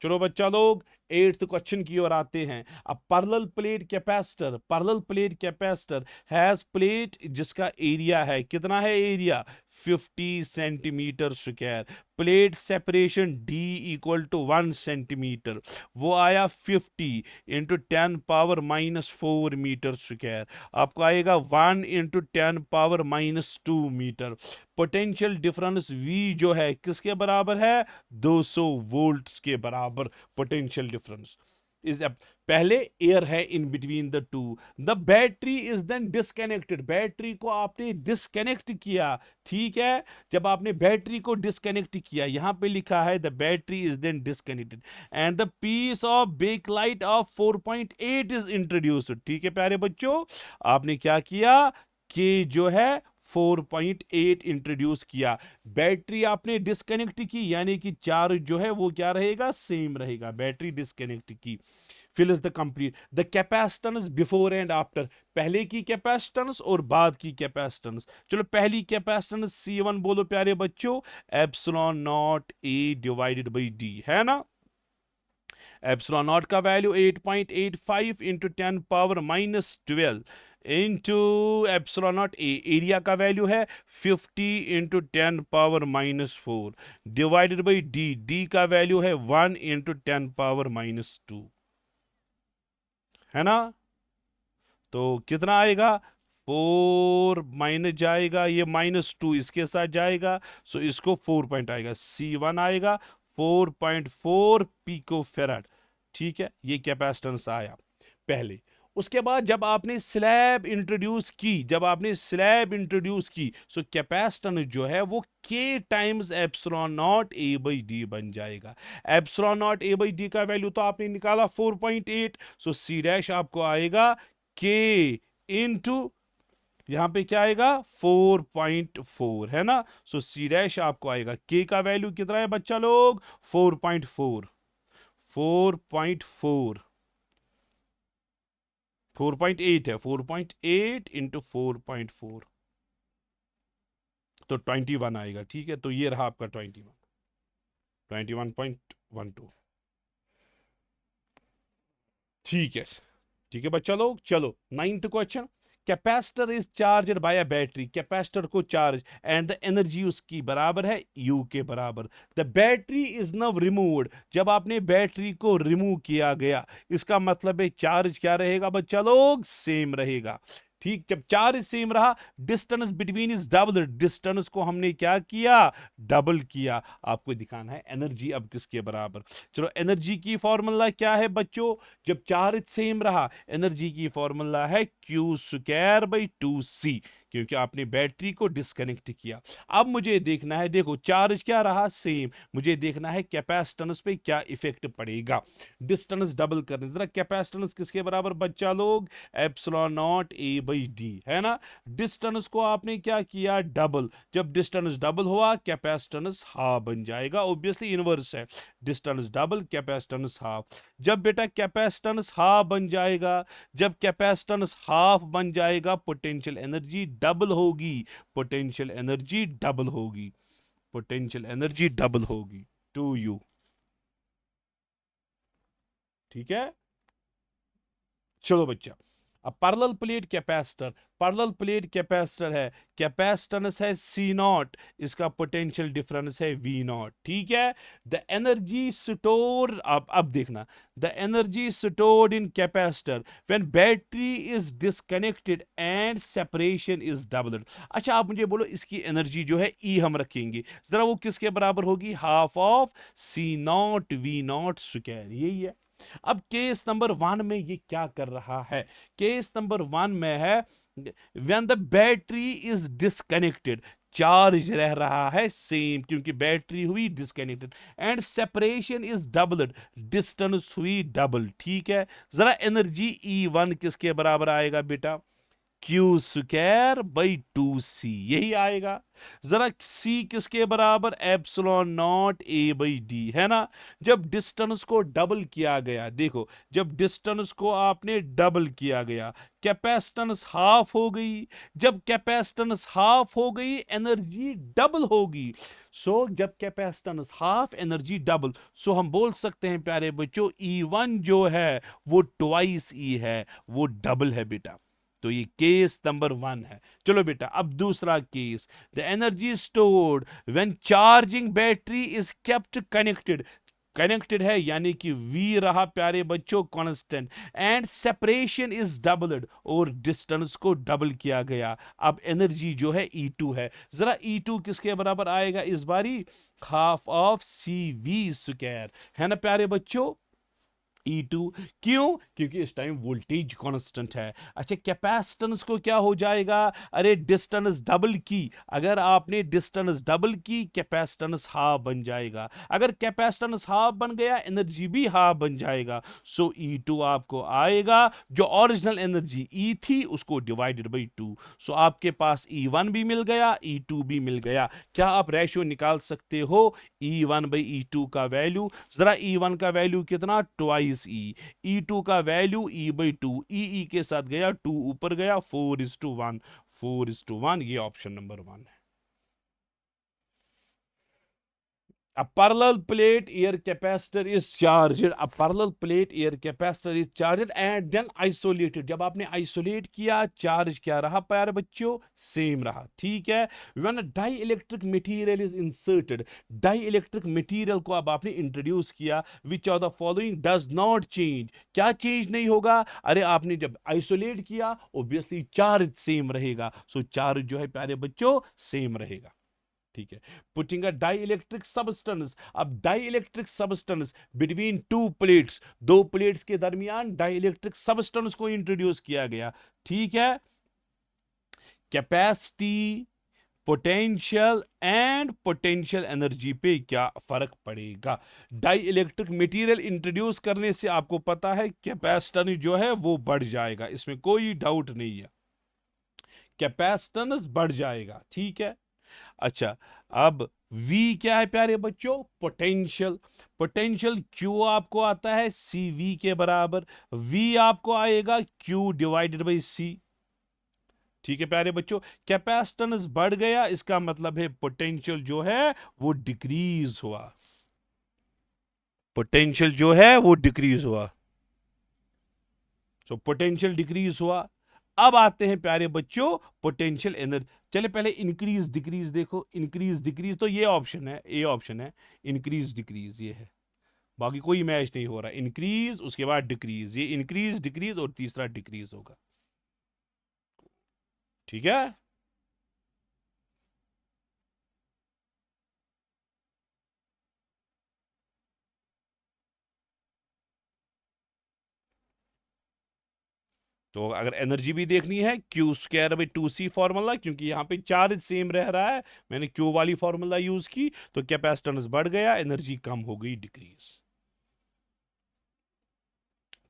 चलो बच्चा लोग 8th क्वेश्चन की ओर आते हैं। अब parallel plate capacitor, parallel plate capacitor has plate जिसका एरिया है, कितना है area? 50 centimetre square, plate separation D equal to 1 centimetre, वो आया 50 इंटू 10⁻⁻4 मीटर स्क्वायर, आपको आएगा 1 into 10⁻⁻2 metre. Potential difference V जो है किसके बराबर है? 200 वोल्ट के बराबर पोटेंशियल डिफरेंस। इस पहले एयर है in between the two, the battery is then disconnected, battery को आपने डिस्कनेक्ट किया, ठीक है। जब आपने बैटरी को डिस्कनेक्ट किया, यहां पे लिखा है the battery is then disconnected and the piece of Bakelite of 4.8 is introduced, ठीक है प्यारे बच्चों। आपने क्या किया कि जो है 4.8 इंट्रोड्यूस किया, बैटरी आपने डिस्कनेक्ट की, यानी कि चार्ज जो है वो क्या रहेगा, सेम रहेगा, बैटरी डिस्कनेक्ट की। Fill is the complete the capacitance before and after, पहले की कैपेसिटेंस और बाद की कैपेसिटेंस। चलो पहली कैपेसिटेंस C1 बोलो प्यारे बच्चों, epsilon naught A divided by D, है ना। एप्सिलॉन नॉट का value 8.85 into 10⁻⁻12 into epsilon naught ए, एरिया का वैल्यू है 50 into 10⁻⁻4 divided by D, D का वैल्यू है 1 इंटू 10⁻⁻2, है ना। तो कितना आएगा, 4 माइनस जाएगा, ये -2 इसके साथ जाएगा, सो इसको 4 पॉइंट आएगा, C1 आएगा 4.4 पिको फेराड, ठीक है। ये कैपेसिटेंस आया पहले। उसके बाद जब आपने स्लैब इंट्रोड्यूस की, जब आपने स्लैब इंट्रोड्यूस की, सो कैपेसिटेंस जो है वो K times epsilon naught A by D बन जाएगा। Epsilon naught A by D का वैल्यू तो आपने निकाला 4.8, सो C डैश आपको आएगा K इंटू, यहां पे क्या आएगा 4.4, है ना। सो C डैश आपको आएगा, K का वैल्यू कितना है बच्चा लोग, 4.4, 4.4, 4.8 है, 4.8 इंटू 4.4 तो 21 आएगा, ठीक है। तो ये रहा आपका 21.12, ठीक है, ठीक है बच्चा लोग। चलो 9th question, capacitor is charged by a battery, capacitor को चार्ज एंड द एनर्जी उसकी बराबर है U के बराबर। The battery is now removed, जब आपने बैटरी को रिमूव किया गया, इसका मतलब है चार्ज क्या रहेगा बच्चा लोग, सेम रहेगा, ठीक। जब चार्ज सेम रहा, distance between is double, distance को हमने क्या किया, डबल किया। आपको दिखाना है एनर्जी अब किसके बराबर। चलो एनर्जी की फॉर्मूला क्या है बच्चों, जब चार्ज सेम रहा, एनर्जी की फॉर्मूला है Q²/2C, क्योंकि आपने बैटरी को डिस्कनेक्ट किया। अब मुझे देखना है, देखो चार्ज क्या रहा, सेम, मुझे देखना है कैपेसिटेंस पे क्या इफेक्ट पड़ेगा। डिस्टेंस डबल करने, जरा कैपेसिटेंस किसके बराबर बच्चा लोग, epsilon naught A by D, है ना। डिस्टेंस को आपने क्या किया, डबल, जब डिस्टेंस डबल हुआ कैपेसिटेंस हाफ बन जाएगा, ऑब्वियसली इनवर्स है, डिस्टेंस डबल कैपेसिटेंस हाफ। जब बेटा कैपेसिटेंस हाफ बन जाएगा, जब कैपेसिटेंस हाफ बन जाएगा, पोटेंशियल एनर्जी डबल होगी, पोटेंशियल एनर्जी डबल होगी, पोटेंशियल एनर्जी डबल होगी 2U, ठीक है। चलो बच्चा, अब parallel plate capacitor, parallel plate capacitor है, कैपेसिटेंस है C0, इसका पोटेंशियल डिफरेंस है V0, ठीक है। द एनर्जी स्टोर, अब देखना, the energy stored in capacitor when battery is disconnected and separation is doubled. अच्छा आप मुझे बोलो, इसकी एनर्जी जो है E हम रखेंगे, जरा वो किसके बराबर होगी, half of C0 V0 square, यही है। अब केस नंबर 1 में ये क्या कर रहा है, केस नंबर 1 में है when the battery is disconnected, charge रह रहा है सेम, क्योंकि बैटरी हुई disconnected, and separation is doubled, distance हुई डबल, ठीक है। जरा एनर्जी E1 किसके बराबर आएगा बेटा, Q²/2C, यही आएगा। जरा C किसके बराबर, epsilon naught A by D, है ना। जब डिस्टेंस को डबल किया गया, देखो जब डिस्टेंस को आपने डबल किया गया, कैपेसिटेंस हाफ हो गई, जब कैपेसिटेंस हाफ हो गई एनर्जी डबल होगी। सो जब कैपेसिटेंस हाफ एनर्जी डबल, सो हम बोल सकते हैं प्यारे बच्चों E1 जो है वो ट्वाइस E है, वो डबल है बेटा। तो ये केस नंबर 1 है। चलो बेटा अब दूसरा case, the energy stored when charging battery is kept connected, connected है यानी कि V रहा प्यारे बच्चों constant, and separation is doubled, और डिस्टेंस को डबल किया गया। अब एनर्जी जो है E2 है, जरा E2 किसके बराबर आएगा इस बारी, हाफ ऑफ CV², है ना प्यारे बच्चों। E2 क्यों? क्योंकि इस टाइम वोल्टेज कांस्टेंट है। अच्छा, कैपेसिटेंस को क्या हो जाएगा? अरे डिस्टेंस डबल की, अगर आपने डिस्टेंस डबल की कैपेसिटेंस हाफ बन जाएगा। अगर कैपेसिटेंस हाफ बन गया एनर्जी भी हाफ बन जाएगा। सो E2 आपको आएगा, जो ओरिजिनल एनर्जी E थी उसको डिवाइडेड बाई 2। सो आपके पास E1 भी मिल गया, E2 भी मिल गया। क्या आप रेशियो निकाल सकते हो E1/E2 का वैल्यू? जरा E1 का वैल्यू कितना? ट्वाइस E2 का वैल्यू E/2, ई के साथ गया 2 ऊपर गया, 4:1, 4:1। ये ऑप्शन नंबर 1 है। A parallel plate air capacitor is charged. A parallel plate air capacitor is charged and then isolated. जब आपने isolate किया, चार्ज क्या रहा प्यारे बच्चों? सेम रहा। ठीक है। When a dielectric material is inserted, dielectric material को अब आपने इंट्रोड्यूस किया, which of the following does not change? क्या चेंज नहीं होगा? अरे आपने जब आइसोलेट किया, ऑब्वियसली चार्ज सेम रहेगा। सो चार्ज जो है प्यारे बच्चों सेम रहेगा। ठीक है। पुटिंग अ डाइइलेक्ट्रिक सबस्टेंस, अब dielectric substance between two plates, दो प्लेट्स के दरमियान डाइइलेक्ट्रिक सबस्टेंस को इंट्रोड्यूस किया गया। ठीक है। Capacity, potential and potential energy पे क्या फर्क पड़ेगा? डाई इलेक्ट्रिक मटेरियल इंट्रोड्यूस करने से आपको पता है कैपेसिटेंस जो है वो बढ़ जाएगा, इसमें कोई डाउट नहीं है, कैपेसिटेंस बढ़ जाएगा। ठीक है। अच्छा, अब V क्या है प्यारे बच्चों? पोटेंशियल। पोटेंशियल Q आपको आता है CV के बराबर, V आपको आएगा Q डिवाइडेड बाई C। ठीक है प्यारे बच्चों, कैपेसिटेंस बढ़ गया, इसका मतलब है पोटेंशियल जो है वो डिक्रीज हुआ, पोटेंशियल जो है वो डिक्रीज हुआ। सो पोटेंशियल डिक्रीज हुआ। अब आते हैं प्यारे बच्चों पोटेंशियल एनर्जी। चले पहले इंक्रीज डिक्रीज देखो, इंक्रीज डिक्रीज तो ये ऑप्शन है, ए ऑप्शन है, इंक्रीज डिक्रीज ये है, बाकी कोई मैच नहीं हो रहा। इंक्रीज उसके बाद डिक्रीज, ये इंक्रीज डिक्रीज और तीसरा डिक्रीज होगा। ठीक है। तो अगर एनर्जी भी देखनी है, Q²/2C फॉर्मूला, क्योंकि यहां पे चार्ज सेम रह रहा है, मैंने Q वाली फॉर्मूला यूज की, तो कैपेसिटेंस बढ़ गया, एनर्जी कम हो गई, डिक्रीज।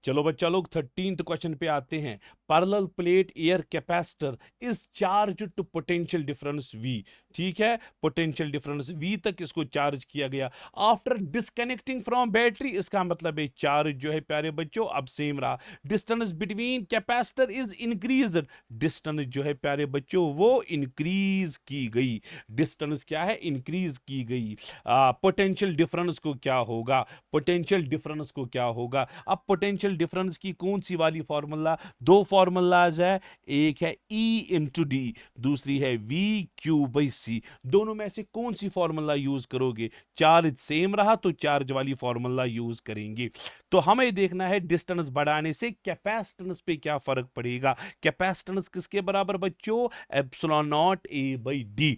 चलो बच्चा लोग 13th क्वेश्चन पे आते हैं। Parallel plate air capacitor is charge to potential difference V। ठीक है, पोटेंशियल डिफरेंस V तक इसको चार्ज किया गया। आफ्टर डिस्कनेक्टिंग फ्रॉम बैटरी, इसका मतलब है चार्ज जो है प्यारे बच्चों अब सेम रहा। Distance between capacitor is increase, distance जो है प्यारे बच्चों वो इंक्रीज की गई। डिस्टेंस क्या है? इंक्रीज की गई। पोटेंशियल डिफरेंस को क्या होगा? पोटेंशियल डिफरेंस को क्या होगा? अब पोटेंशियल डिफरेंस की कौन सी वाली फॉर्मूला? दो फॉर्मूलाज है, एक है E/D, दूसरी है VQ/C। दोनों में से कौन सी फॉर्मूला यूज करोगे? चार्ज सेम रहा तो चार्ज वाली फॉर्मूला यूज करेंगे। तो हमें देखना है डिस्टेंस बढ़ाने से कैपेसिटेंस पे क्या फर्क पड़ेगा। कैपेसिटेंस किसके बराबर बच्चों? Epsilon not A/D।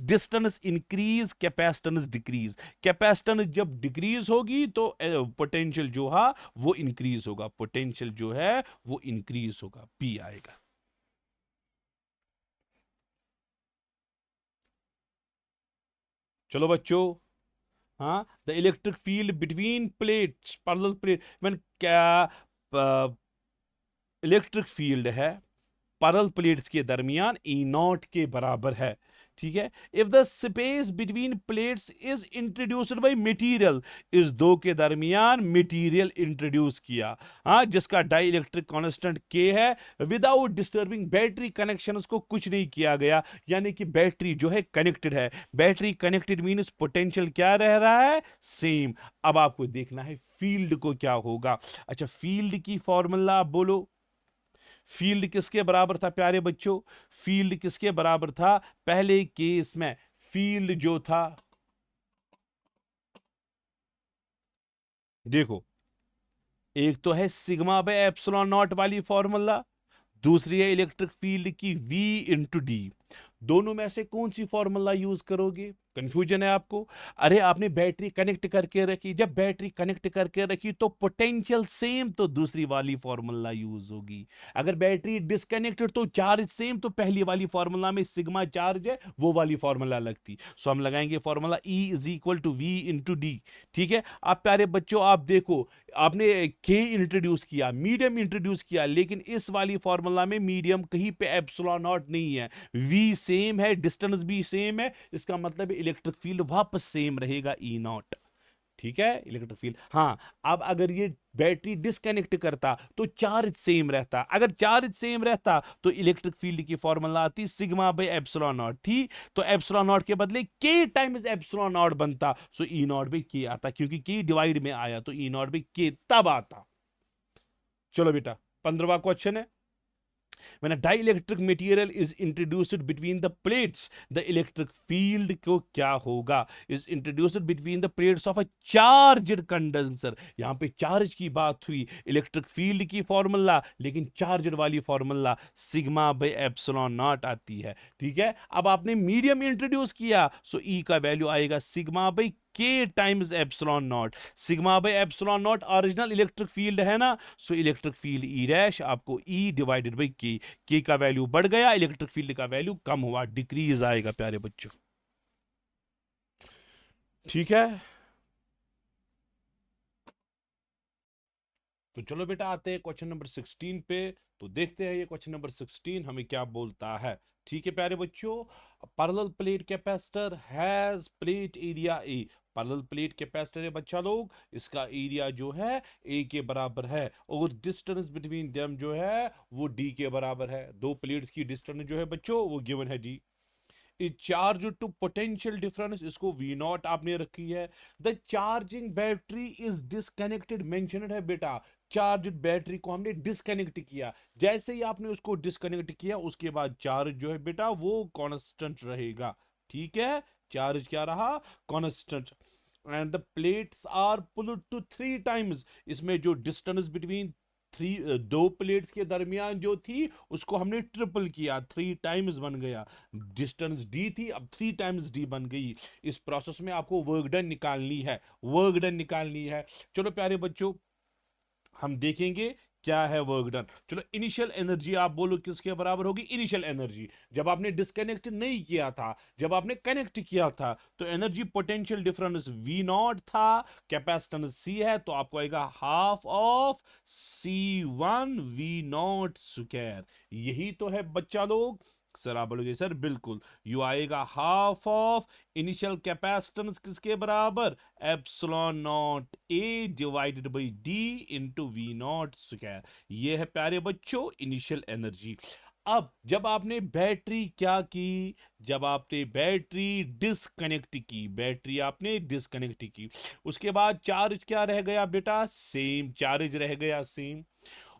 Distance increase, capacitance decrease. Capacitance जब डिक्रीज होगी तो पोटेंशियल जो है वो इंक्रीज होगा, पोटेंशियल जो है वो इंक्रीज होगा, P आएगा। चलो बच्चों, हाँ, the electric field between plates, parallel plate, मैंने क्या, इलेक्ट्रिक फील्ड है पैरेलल प्लेट्स के दरमियान E0 के बराबर है। ठीक है। If the space between plates is introduced by material, इस दो के दरमियान मटेरियल इंट्रोड्यूस किया, हाँ, जिसका डाई इलेक्ट्रिक कांस्टेंट K है, विदाउट डिस्टर्बिंग बैटरी कनेक्शन, उसको कुछ नहीं किया गया, यानी कि बैटरी जो है कनेक्टेड है। बैटरी कनेक्टेड मीन्स पोटेंशियल क्या रह रहा है? सेम। अब आपको देखना है फील्ड को क्या होगा। अच्छा, फील्ड की फॉर्मूला आप बोलो। फील्ड किसके बराबर था प्यारे बच्चों? फील्ड किसके बराबर था? पहले केस में फील्ड जो था, देखो, एक तो है सिग्मा बाय एप्सिलॉन नॉट वाली फॉर्मूला, दूसरी है इलेक्ट्रिक फील्ड की V/D। दोनों में से कौन सी फॉर्मूला यूज करोगे? कंफ्यूजन है आपको? अरे आपने बैटरी कनेक्ट करके रखी, जब बैटरी कनेक्ट करके रखी तो पोटेंशियल सेम, तो दूसरी वाली फॉर्मूला यूज होगी। अगर बैटरी डिस्कनेक्टेड तो चार्ज सेम, तो पहली वाली फॉर्मूला में सिग्मा चार्ज है, वो वाली फॉर्मूला लगती। सो हम लगाएंगे formula E is equal to V into D. ठीक है, आप प्यारे बच्चों आप देखो, आपने के इंट्रोड्यूस किया, मीडियम इंट्रोड्यूस किया, लेकिन इस वाली फॉर्मूला में मीडियम कहीं पे एप्सिलॉन नॉट नहीं है, वी सेम है, डिस्टेंस भी सेम है, इसका मतलब इलेक्ट्रिक फील्ड वापस सेम रहेगा ई नॉट। ठीक है, इलेक्ट्रिक फील्ड। हाँ, अब अगर ये बैटरी डिस्कनेक्ट करता तो चार्ज सेम रहता, अगर चार्ज सेम रहता तो इलेक्ट्रिक फील्ड की फॉर्मूला आती सिग्मा बाई एप्सिलॉन नॉट थी, तो एप्सिलॉन नॉट के बदले के टाइम्स एप्सिलॉन नॉट बनता, सो ई नॉट बाई के आता, क्योंकि के डिवाइड में आया तो ई नॉट बाई के तब आता। चलो बेटा, 15वां क्वेश्चन है, when a dielectric material is introduced between the plates, the electric field को क्या होगा, is introduced between the plates of a charged condenser। यहां पे चार्ज की बात हुई, इलेक्ट्रिक फील्ड की फॉर्मूला, लेकिन चार्जड वाली formula sigma by epsilon not आती है। ठीक है, अब आपने मीडियम इंट्रोड्यूस किया, सो ई का वैल्यू आएगा सिग्मा बाई के times epsilon not. Sigma by epsilon not original electric field है ना, so electric field E dash आपको ई डिवाइडेड बाई के का वैल्यू बढ़ गया, इलेक्ट्रिक फील्ड का वैल्यू कम हुआ, डिक्रीज आएगा प्यारे बच्चों। ठीक है, तो चलो बेटा आते हैं क्वेश्चन नंबर 16 पे। तो देखते हैं ये क्वेश्चन नंबर 16 हमें क्या बोलता है। ठीक है प्यारे बच्चों, parallel plate capacitor has plate area A. Parallel plate capacitor है बच्चा लोग, इसका एरिया जो है ए के बराबर है, और डिस्टेंस बिटवीन देम जो है वो डी के बराबर है। दो प्लेट्स की डिस्टेंस जो है बच्चों वो गिवन है D. Charge to potential difference, इसको वी नॉट आपने रखी है। The charging battery is disconnected, mentioned है बेटा, चार्ज बैटरी को हमने डिस्कनेक्ट किया, जैसे ही आपने उसको डिस्कनेक्ट किया उसके बाद चार्ज जो है बेटा वो कांस्टेंट रहेगा। ठीक है, चार्ज क्या रहा, constant. And the plates are pulled to 3 times, इसमें जो डिस्टेंस बिटवीन दो प्लेट्स के दरमियान जो थी उसको हमने ट्रिपल किया, 3 टाइम्स बन गया। डिस्टेंस डी थी, अब 3 टाइम्स डी बन गई। इस प्रोसेस में आपको वर्क डन निकालनी है, वर्क डन निकालनी है। चलो प्यारे बच्चों हम देखेंगे क्या है वर्क डन। चलो, इनिशियल एनर्जी आप बोलो किसके बराबर होगी, इनिशियल एनर्जी जब आपने डिस्कनेक्ट नहीं किया था, जब आपने कनेक्ट किया था तो energy potential difference V naught था, कैपेसिटेंस सी है, तो आपको आएगा half of C1 V naught square. यही तो है बच्चा लोग। सर आप बोलोगे सर बिल्कुल, यू आएगा हाफ ऑफ इनिशियल कैपेसिटेंस किसके बराबर, epsilon naught A divided by D into V naught square. ये है प्यारे बच्चों इनिशियल एनर्जी। अब जब आपने बैटरी क्या की, जब आपने बैटरी डिस्कनेक्ट की, बैटरी आपने डिस्कनेक्ट की, उसके बाद चार्ज क्या रह गया बेटा, सेम चार्ज रह गया, सेम,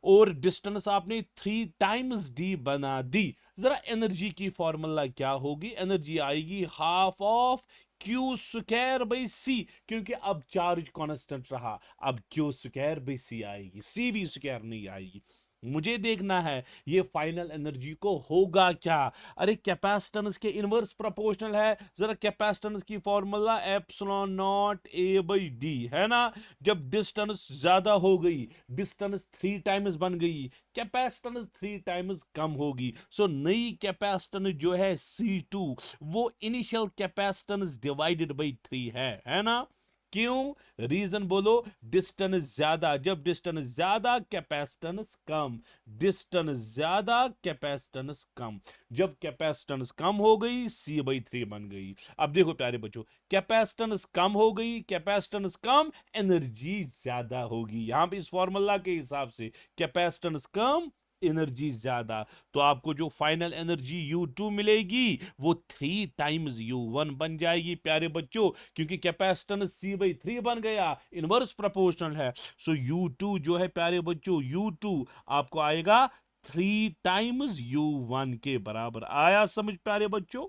और डिस्टेंस आपने 3 टाइम्स डी बना दी। जरा एनर्जी की फॉर्मूला क्या होगी, एनर्जी आएगी half of Q square by C, क्योंकि अब चार्ज कांस्टेंट रहा, अब क्यू स्क्वायर बाई सी आएगी, सी वी स्क्वायर नहीं आएगी। मुझे देखना है ये फाइनल एनर्जी को होगा क्या। अरे कैपेसिटेंस के इनवर्स प्रोपोर्शनल है, जरा कैपेसिटेंस की formula epsilon naught A by D है ना। जब डिस्टेंस ज्यादा हो गई, डिस्टेंस 3 टाइम्स बन गई, कैपेसिटेंस 3 टाइम्स कम होगी, सो नई कैपेसिटेंस जो है C2 वो इनिशियल कैपेसिटेंस डिवाइडेड बाई 3 है ना। क्यों, रीजन बोलो, डिस्टेंस ज्यादा, जब डिस्टेंस ज्यादा कैपेसिटेंस कम, डिस्टेंस ज्यादा कैपेसिटेंस कम, जब कैपेसिटेंस कम हो गई C/3 बन गई। अब देखो प्यारे बच्चों, कैपेसिटेंस कम हो गई, कैपेसिटेंस कम, एनर्जी ज्यादा होगी। यहां पे इस फॉर्मूला के हिसाब से कैपेसिटेंस कम, एनर्जी ज्यादा, तो आपको जो फाइनल एनर्जी U2 मिलेगी वो 3 टाइम्स U1 बन जाएगी प्यारे बच्चों, क्योंकि कैपेसिटेंस C/3 बन गया, इनवर्स प्रोपोर्शनल है। सो U2 जो है प्यारे बच्चों, U2 आपको आएगा 3 टाइम्स U1 के बराबर। आया समझ प्यारे बच्चों।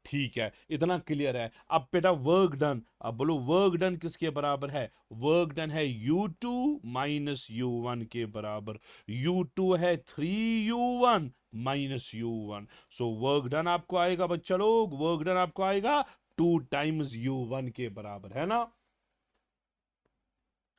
ठीक है, इतना क्लियर है। अब बेटा वर्क डन, अब बोलो वर्क डन किसके बराबर है? वर्क डन है U2 माइनस U1 के बराबर। U2 है 3U1 minus U1। So work done आपको आएगा बच्चा लोग, वर्क डन आपको आएगा 2 टाइम्स U1 के बराबर, है ना?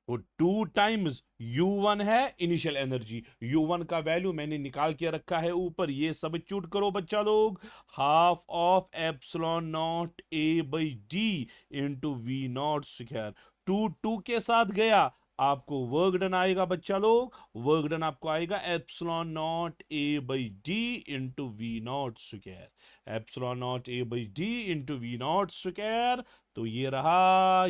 वो 2 टाइम्स U1 है इनिशियल एनर्जी। U1 का वैल्यू मैंने निकाल के रखा है ऊपर, ये सब्स्टिट्यूट करो बच्चा लोग। Half of epsilon naught A by D into V naught square. 2 के साथ गया, आपको वर्क डन आएगा बच्चा लोग, वर्क डन आपको आएगा epsilon naught A by D into V naught square. Epsilon naught A by D into V naught square. तो ये रहा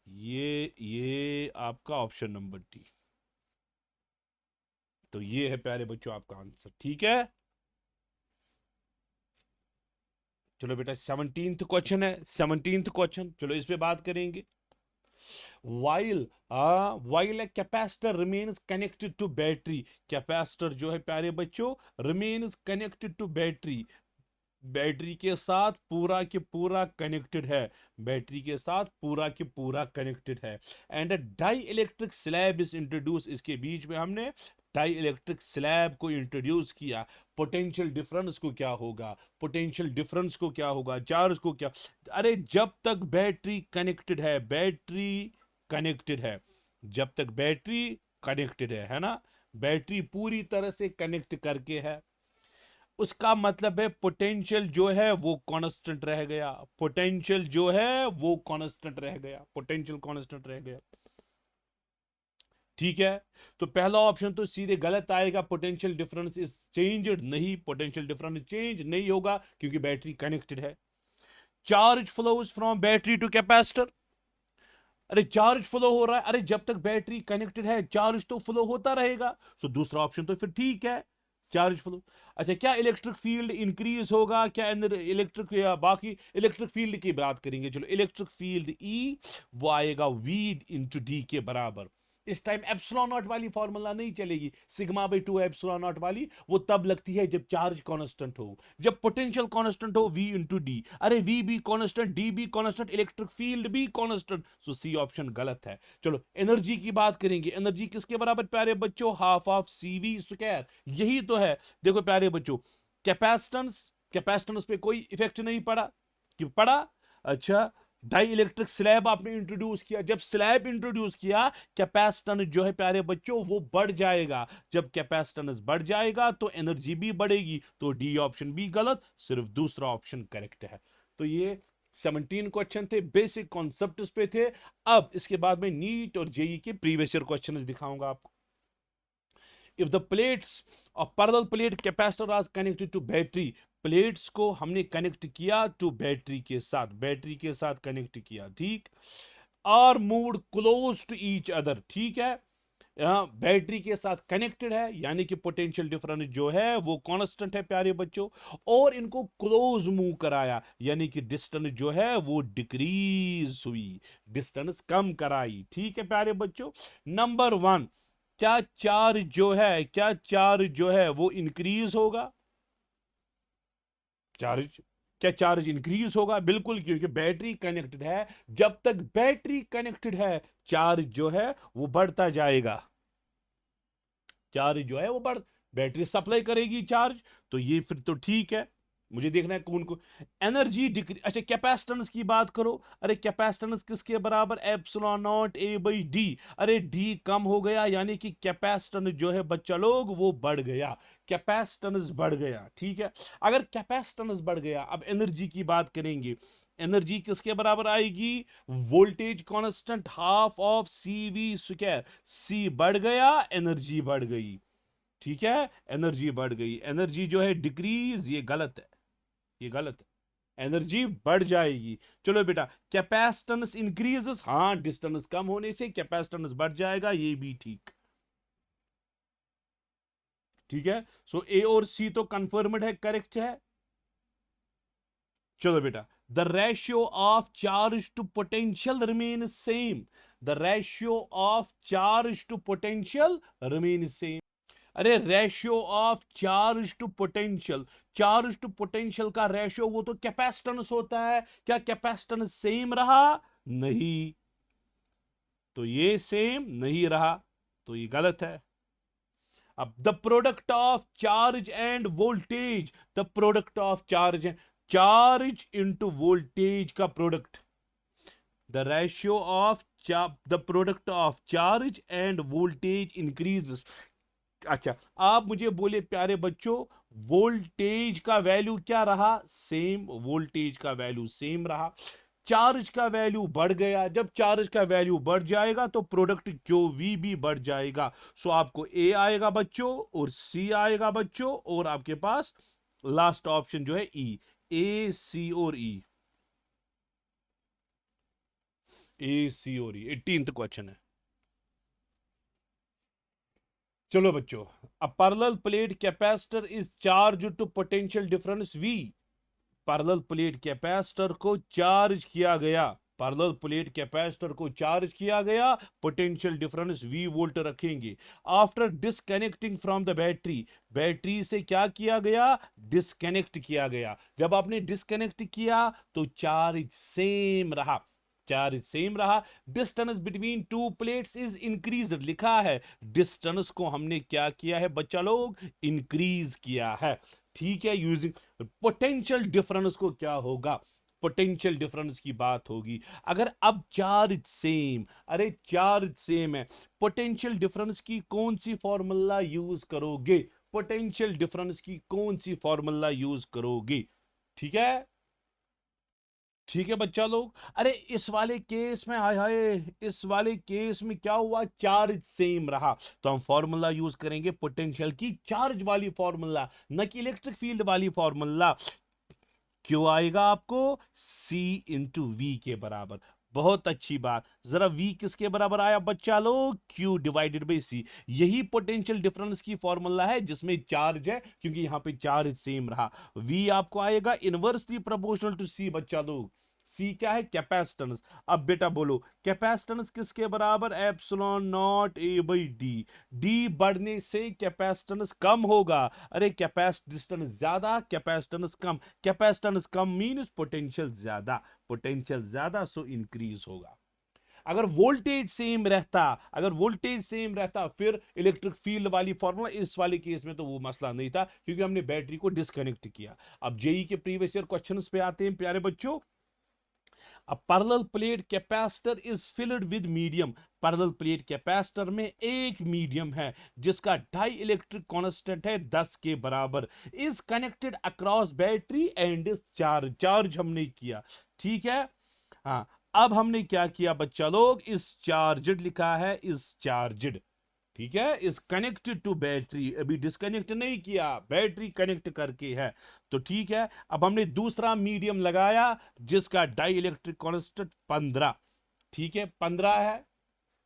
ये आपका ऑप्शन नंबर डी। तो ये है प्यारे बच्चों आपका आंसर, ठीक है। चलो बेटा 17th क्वेश्चन है, 17th क्वेश्चन, चलो इस पे बात करेंगे। while a capacitor remains connected to battery, capacitor जो है प्यारे बच्चों remains connected to battery, battery के साथ पूरा के पूरा कनेक्टेड है, बैटरी के साथ पूरा के पूरा कनेक्टेड है। And a dielectric slab is introduce, इसके बीच में हमने डाई इलेक्ट्रिक स्लैब को इंट्रोड्यूस किया। पोटेंशियल डिफरेंस को क्या होगा, पोटेंशियल डिफरेंस को क्या होगा, चार्ज को क्या, अरे जब तक बैटरी कनेक्टेड है, बैटरी कनेक्टेड है, जब तक बैटरी कनेक्टेड है ना, बैटरी पूरी तरह से कनेक्ट करके है, उसका मतलब है पोटेंशियल जो है वो कांस्टेंट रह गया, पोटेंशियल जो है वो कांस्टेंट रह गया, पोटेंशियल कांस्टेंट रह गया। ठीक है, तो पहला ऑप्शन तो सीधे गलत आएगा, पोटेंशियल डिफरेंस इज चेंज्ड, नहीं, पोटेंशियल डिफरेंस चेंज नहीं होगा क्योंकि बैटरी कनेक्टेड है। Charge flows from battery to capacitor, अरे चार्ज फ्लो हो रहा है, अरे जब तक बैटरी कनेक्टेड है चार्ज तो फ्लो होता रहेगा। सो दूसरा ऑप्शन तो फिर ठीक है, चार्ज फ्लो। अच्छा, क्या इलेक्ट्रिक फील्ड इंक्रीज होगा, क्या इलेक्ट्रिक या बाकी इलेक्ट्रिक फील्ड की बात करेंगे, चलो इलेक्ट्रिक फील्ड ई वो आएगा V इंटू डी के बराबर। इस टाइम एप्सिलॉन नॉट वाली फॉर्मूला नहीं चलेगी, सिग्मा बाई 2 एप्सिलॉन नॉट वाली, वो तब लगती है जब चार्ज कांस्टेंट हो, जब पोटेंशियल कांस्टेंट हो V इंटू डी। अरे V भी कांस्टेंट, D भी कांस्टेंट, इलेक्ट्रिक फील्ड भी कांस्टेंट, सो सी ऑप्शन गलत है। चलो एनर्जी की बात करेंगे, एनर्जी किसके बराबर प्यारे बच्चों, हाफ ऑफ CV स्क्वायर, यही तो है। देखो प्यारे बच्चों, कैपेसिटेंस, कैपेसिटेंस पे कोई इफेक्ट नहीं पड़ा कि पड़ा। अच्छा, डाई इलेक्ट्रिक स्लैब आपने इंट्रोड्यूस किया, जब स्लैब इंट्रोड्यूस किया कैपेसिटेंस जो है प्यारे बच्चों वो बढ़ जाएगा, जब कैपेसिटेंस बढ़ जाएगा तो एनर्जी भी बढ़ेगी, तो डी ऑप्शन भी गलत, सिर्फ दूसरा ऑप्शन करेक्ट है। तो ये 17 क्वेश्चन थे, बेसिक कॉन्सेप्ट पे थे। अब इसके बाद में नीट और जेई के प्रीवियस ईयर क्वेश्चन दिखाऊंगा आपको। इफ द प्लेट्स और parallel plate capacitor are connected to battery, plates को हमने कनेक्ट किया टू बैटरी के साथ, बैटरी के साथ कनेक्ट किया, ठीक, are moved close to each other, ठीक है, यहां बैटरी के साथ कनेक्टेड है यानी कि पोटेंशियल डिफरेंस जो है वो कांस्टेंट है प्यारे बच्चों, और इनको क्लोज मूव कराया यानी कि डिस्टेंस जो है वो डिक्रीज हुई, डिस्टेंस कम कराई, ठीक है प्यारे बच्चों। नंबर 1, क्या चार्ज जो है, क्या चार्ज जो है वो इंक्रीज होगा, चार्ज, क्या चार्ज इंक्रीज होगा, बिल्कुल, क्योंकि बैटरी कनेक्टेड है, जब तक बैटरी कनेक्टेड है चार्ज जो है वो बढ़ता जाएगा, चार्ज जो है वो बढ़, बैटरी सप्लाई करेगी चार्ज, तो ये फिर तो ठीक है। मुझे देखना है कौन को एनर्जी डिक्री, अच्छा कैपेसिटेंस की बात करो, अरे कैपेसिटेंस किसके बराबर, epsilon naught A by D, अरे डी कम हो गया यानी कि कैपेसिटेंस जो है बच्चा लोग वो बढ़ गया, कैपेसिटेंस बढ़ गया, ठीक है। अगर कैपेसिटेंस बढ़ गया, अब एनर्जी की बात करेंगे, एनर्जी किसके बराबर आएगी, voltage constant half of CV square, C बढ़ गया एनर्जी बढ़ गई, ठीक है, एनर्जी बढ़ गई, एनर्जी जो है डिक्रीज, ये गलत है, ये गलत है, एनर्जी बढ़ जाएगी। चलो बेटा, कैपेसिटेंस इंक्रीजेस, हाँ डिस्टेंस कम होने से कैपेसिटेंस बढ़ जाएगा, ये भी ठीक, ठीक है। सो ए और सी तो कंफर्म्ड है, करेक्ट है। चलो बेटा, the ratio of charge to potential remain same, the ratio of charge to potential remain same, अरे ratio of charge to potential, charge to potential का रेशियो वो तो कैपेसिटेंस होता है, क्या कैपेसिटेंस सेम रहा? नहीं, तो ये सेम नहीं रहा, तो ये गलत है। अब the product of charge end voltage, the product of charge, charge into voltage का product, the ratio of the product of charge and voltage increases। अच्छा, आप मुझे बोले प्यारे बच्चों, वोल्टेज का वैल्यू क्या रहा? सेम, वोल्टेज का वैल्यू सेम रहा। चार्ज का वैल्यू बढ़ गया, जब चार्ज का वैल्यू बढ़ जाएगा तो प्रोडक्ट क्यू वी भी बढ़ जाएगा। सो आपको ए आएगा बच्चों और सी आएगा बच्चों, और आपके पास लास्ट ऑप्शन जो है ई, ए सी और ई, ए सी और ई 18th क्वेश्चन है। चलो बच्चों, a parallel plate capacitor is charge to potential difference V, parallel plate capacitor को चार्ज किया गया, पैरेलल प्लेट कैपेसिटर को चार्ज किया गया, पोटेंशियल डिफरेंस वी वोल्ट रखेंगे। After disconnecting from the battery, battery से क्या किया गया? डिस्कनेक्ट किया गया। जब आपने डिस्कनेक्ट किया तो चार्ज सेम रहा, चार्ज सेम रहा। Distance between two plates is increase, लिखा है डिस्टेंस को हमने क्या किया है बच्चा लोग? इंक्रीज किया है। ठीक है, यूजिंग पोटेंशियल डिफरेंस को क्या होगा? पोटेंशियल डिफरेंस की बात होगी। अगर अब चार्ज सेम, अरे चार्ज सेम है, पोटेंशियल डिफरेंस की कौन सी फॉर्मूला यूज करोगे? पोटेंशियल डिफरेंस की कौन सी फॉर्मूला यूज करोगे? ठीक है, ठीक है बच्चा लोग। अरे इस वाले केस में, हाय हाय, इस वाले केस में क्या हुआ? चार्ज सेम रहा, तो हम फॉर्मूला यूज करेंगे पोटेंशियल की चार्ज वाली फॉर्मूला, न कि इलेक्ट्रिक फील्ड वाली फॉर्मूला। क्यों आएगा आपको? C इंटू वी के बराबर। बहुत अच्छी बात। जरा V किसके बराबर आया बच्चा लोग? Q divided by C। यही पोटेंशियल डिफरेंस की फॉर्मूला है जिसमें चार्ज है, क्योंकि यहां पे चार्ज सेम रहा। V आपको आएगा इनवर्सली प्रोपोर्शनल टू C बच्चा लोग। C क्या है? कैपेसिटेंस। अब बेटा बोलो, कैपेसिटेंस किसके बराबर? Epsilon naught A by D. D बढ़ने से कैपेसिटेंस कम होगा। अरे कैपेसिटेंस ज्यादा, कैपेसिटेंस कम, कैपेसिटेंस कम मींस पोटेंशियल ज्यादा, पोटेंशियल ज्यादा सो इंक्रीज होगा। अगर वोल्टेज सेम रहता, अगर वोल्टेज सेम रहता फिर इलेक्ट्रिक फील्ड वाली फॉर्मूला, इस वाले केस में तो वो मसला नहीं था क्योंकि हमने बैटरी को डिस्कनेक्ट किया। अब जेई के प्रीवियस ईयर क्वेश्चंस पे आते हैं प्यारे बच्चों। A parallel plate capacitor is filled with medium, parallel plate capacitor में एक मीडियम है जिसका डाई इलेक्ट्रिक कांस्टेंट है 10 के बराबर, is connected across battery and is charge, charge हमने किया। ठीक है, हाँ, अब हमने क्या किया बच्चा लोग? इस चार्जड लिखा है, इस चार्जड, ठीक है, इज कनेक्टेड टू बैटरी, अभी डिस्कनेक्ट नहीं किया, बैटरी कनेक्ट करके है। तो ठीक है, अब हमने दूसरा मीडियम लगाया जिसका डाई इलेक्ट्रिक कांस्टेंट 15, ठीक है 15 है,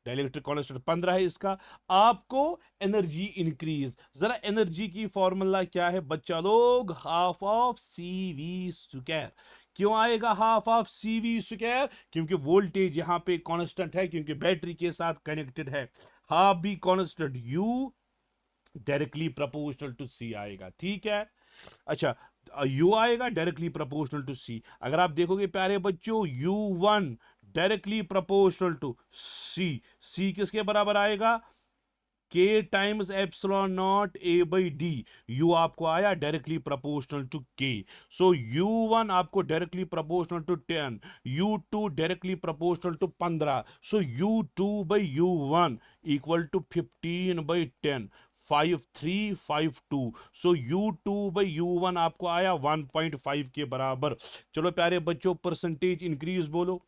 डाइलेक्ट्रिक कांस्टेंट 15 है इसका। आपको एनर्जी इंक्रीज, जरा एनर्जी की फॉर्मूला क्या है बच्चा लोग? Half of C V square. क्यों आएगा half of C V square? क्योंकि वोल्टेज यहां पे कांस्टेंट है, क्योंकि बैटरी के साथ कनेक्टेड है। हाफ भी constant, U directly proportional to C आएगा। ठीक है, अच्छा, यू आएगा डायरेक्टली प्रोपोर्शनल टू सी। अगर आप देखोगे प्यारे बच्चों, U one directly proportional to C, C किसके बराबर आएगा? K times epsilon naught A by D. U आपको आया directly proportional to K, so U1 आपको directly proportional to 10, U2 directly proportional to 15, so U2 by U1 equal to 15 by 10, 5352, so U2 by U1 आपको आया 1.5 के बराबर। चलो प्यारे बच्चों, परसेंटेज इंक्रीज बोलो,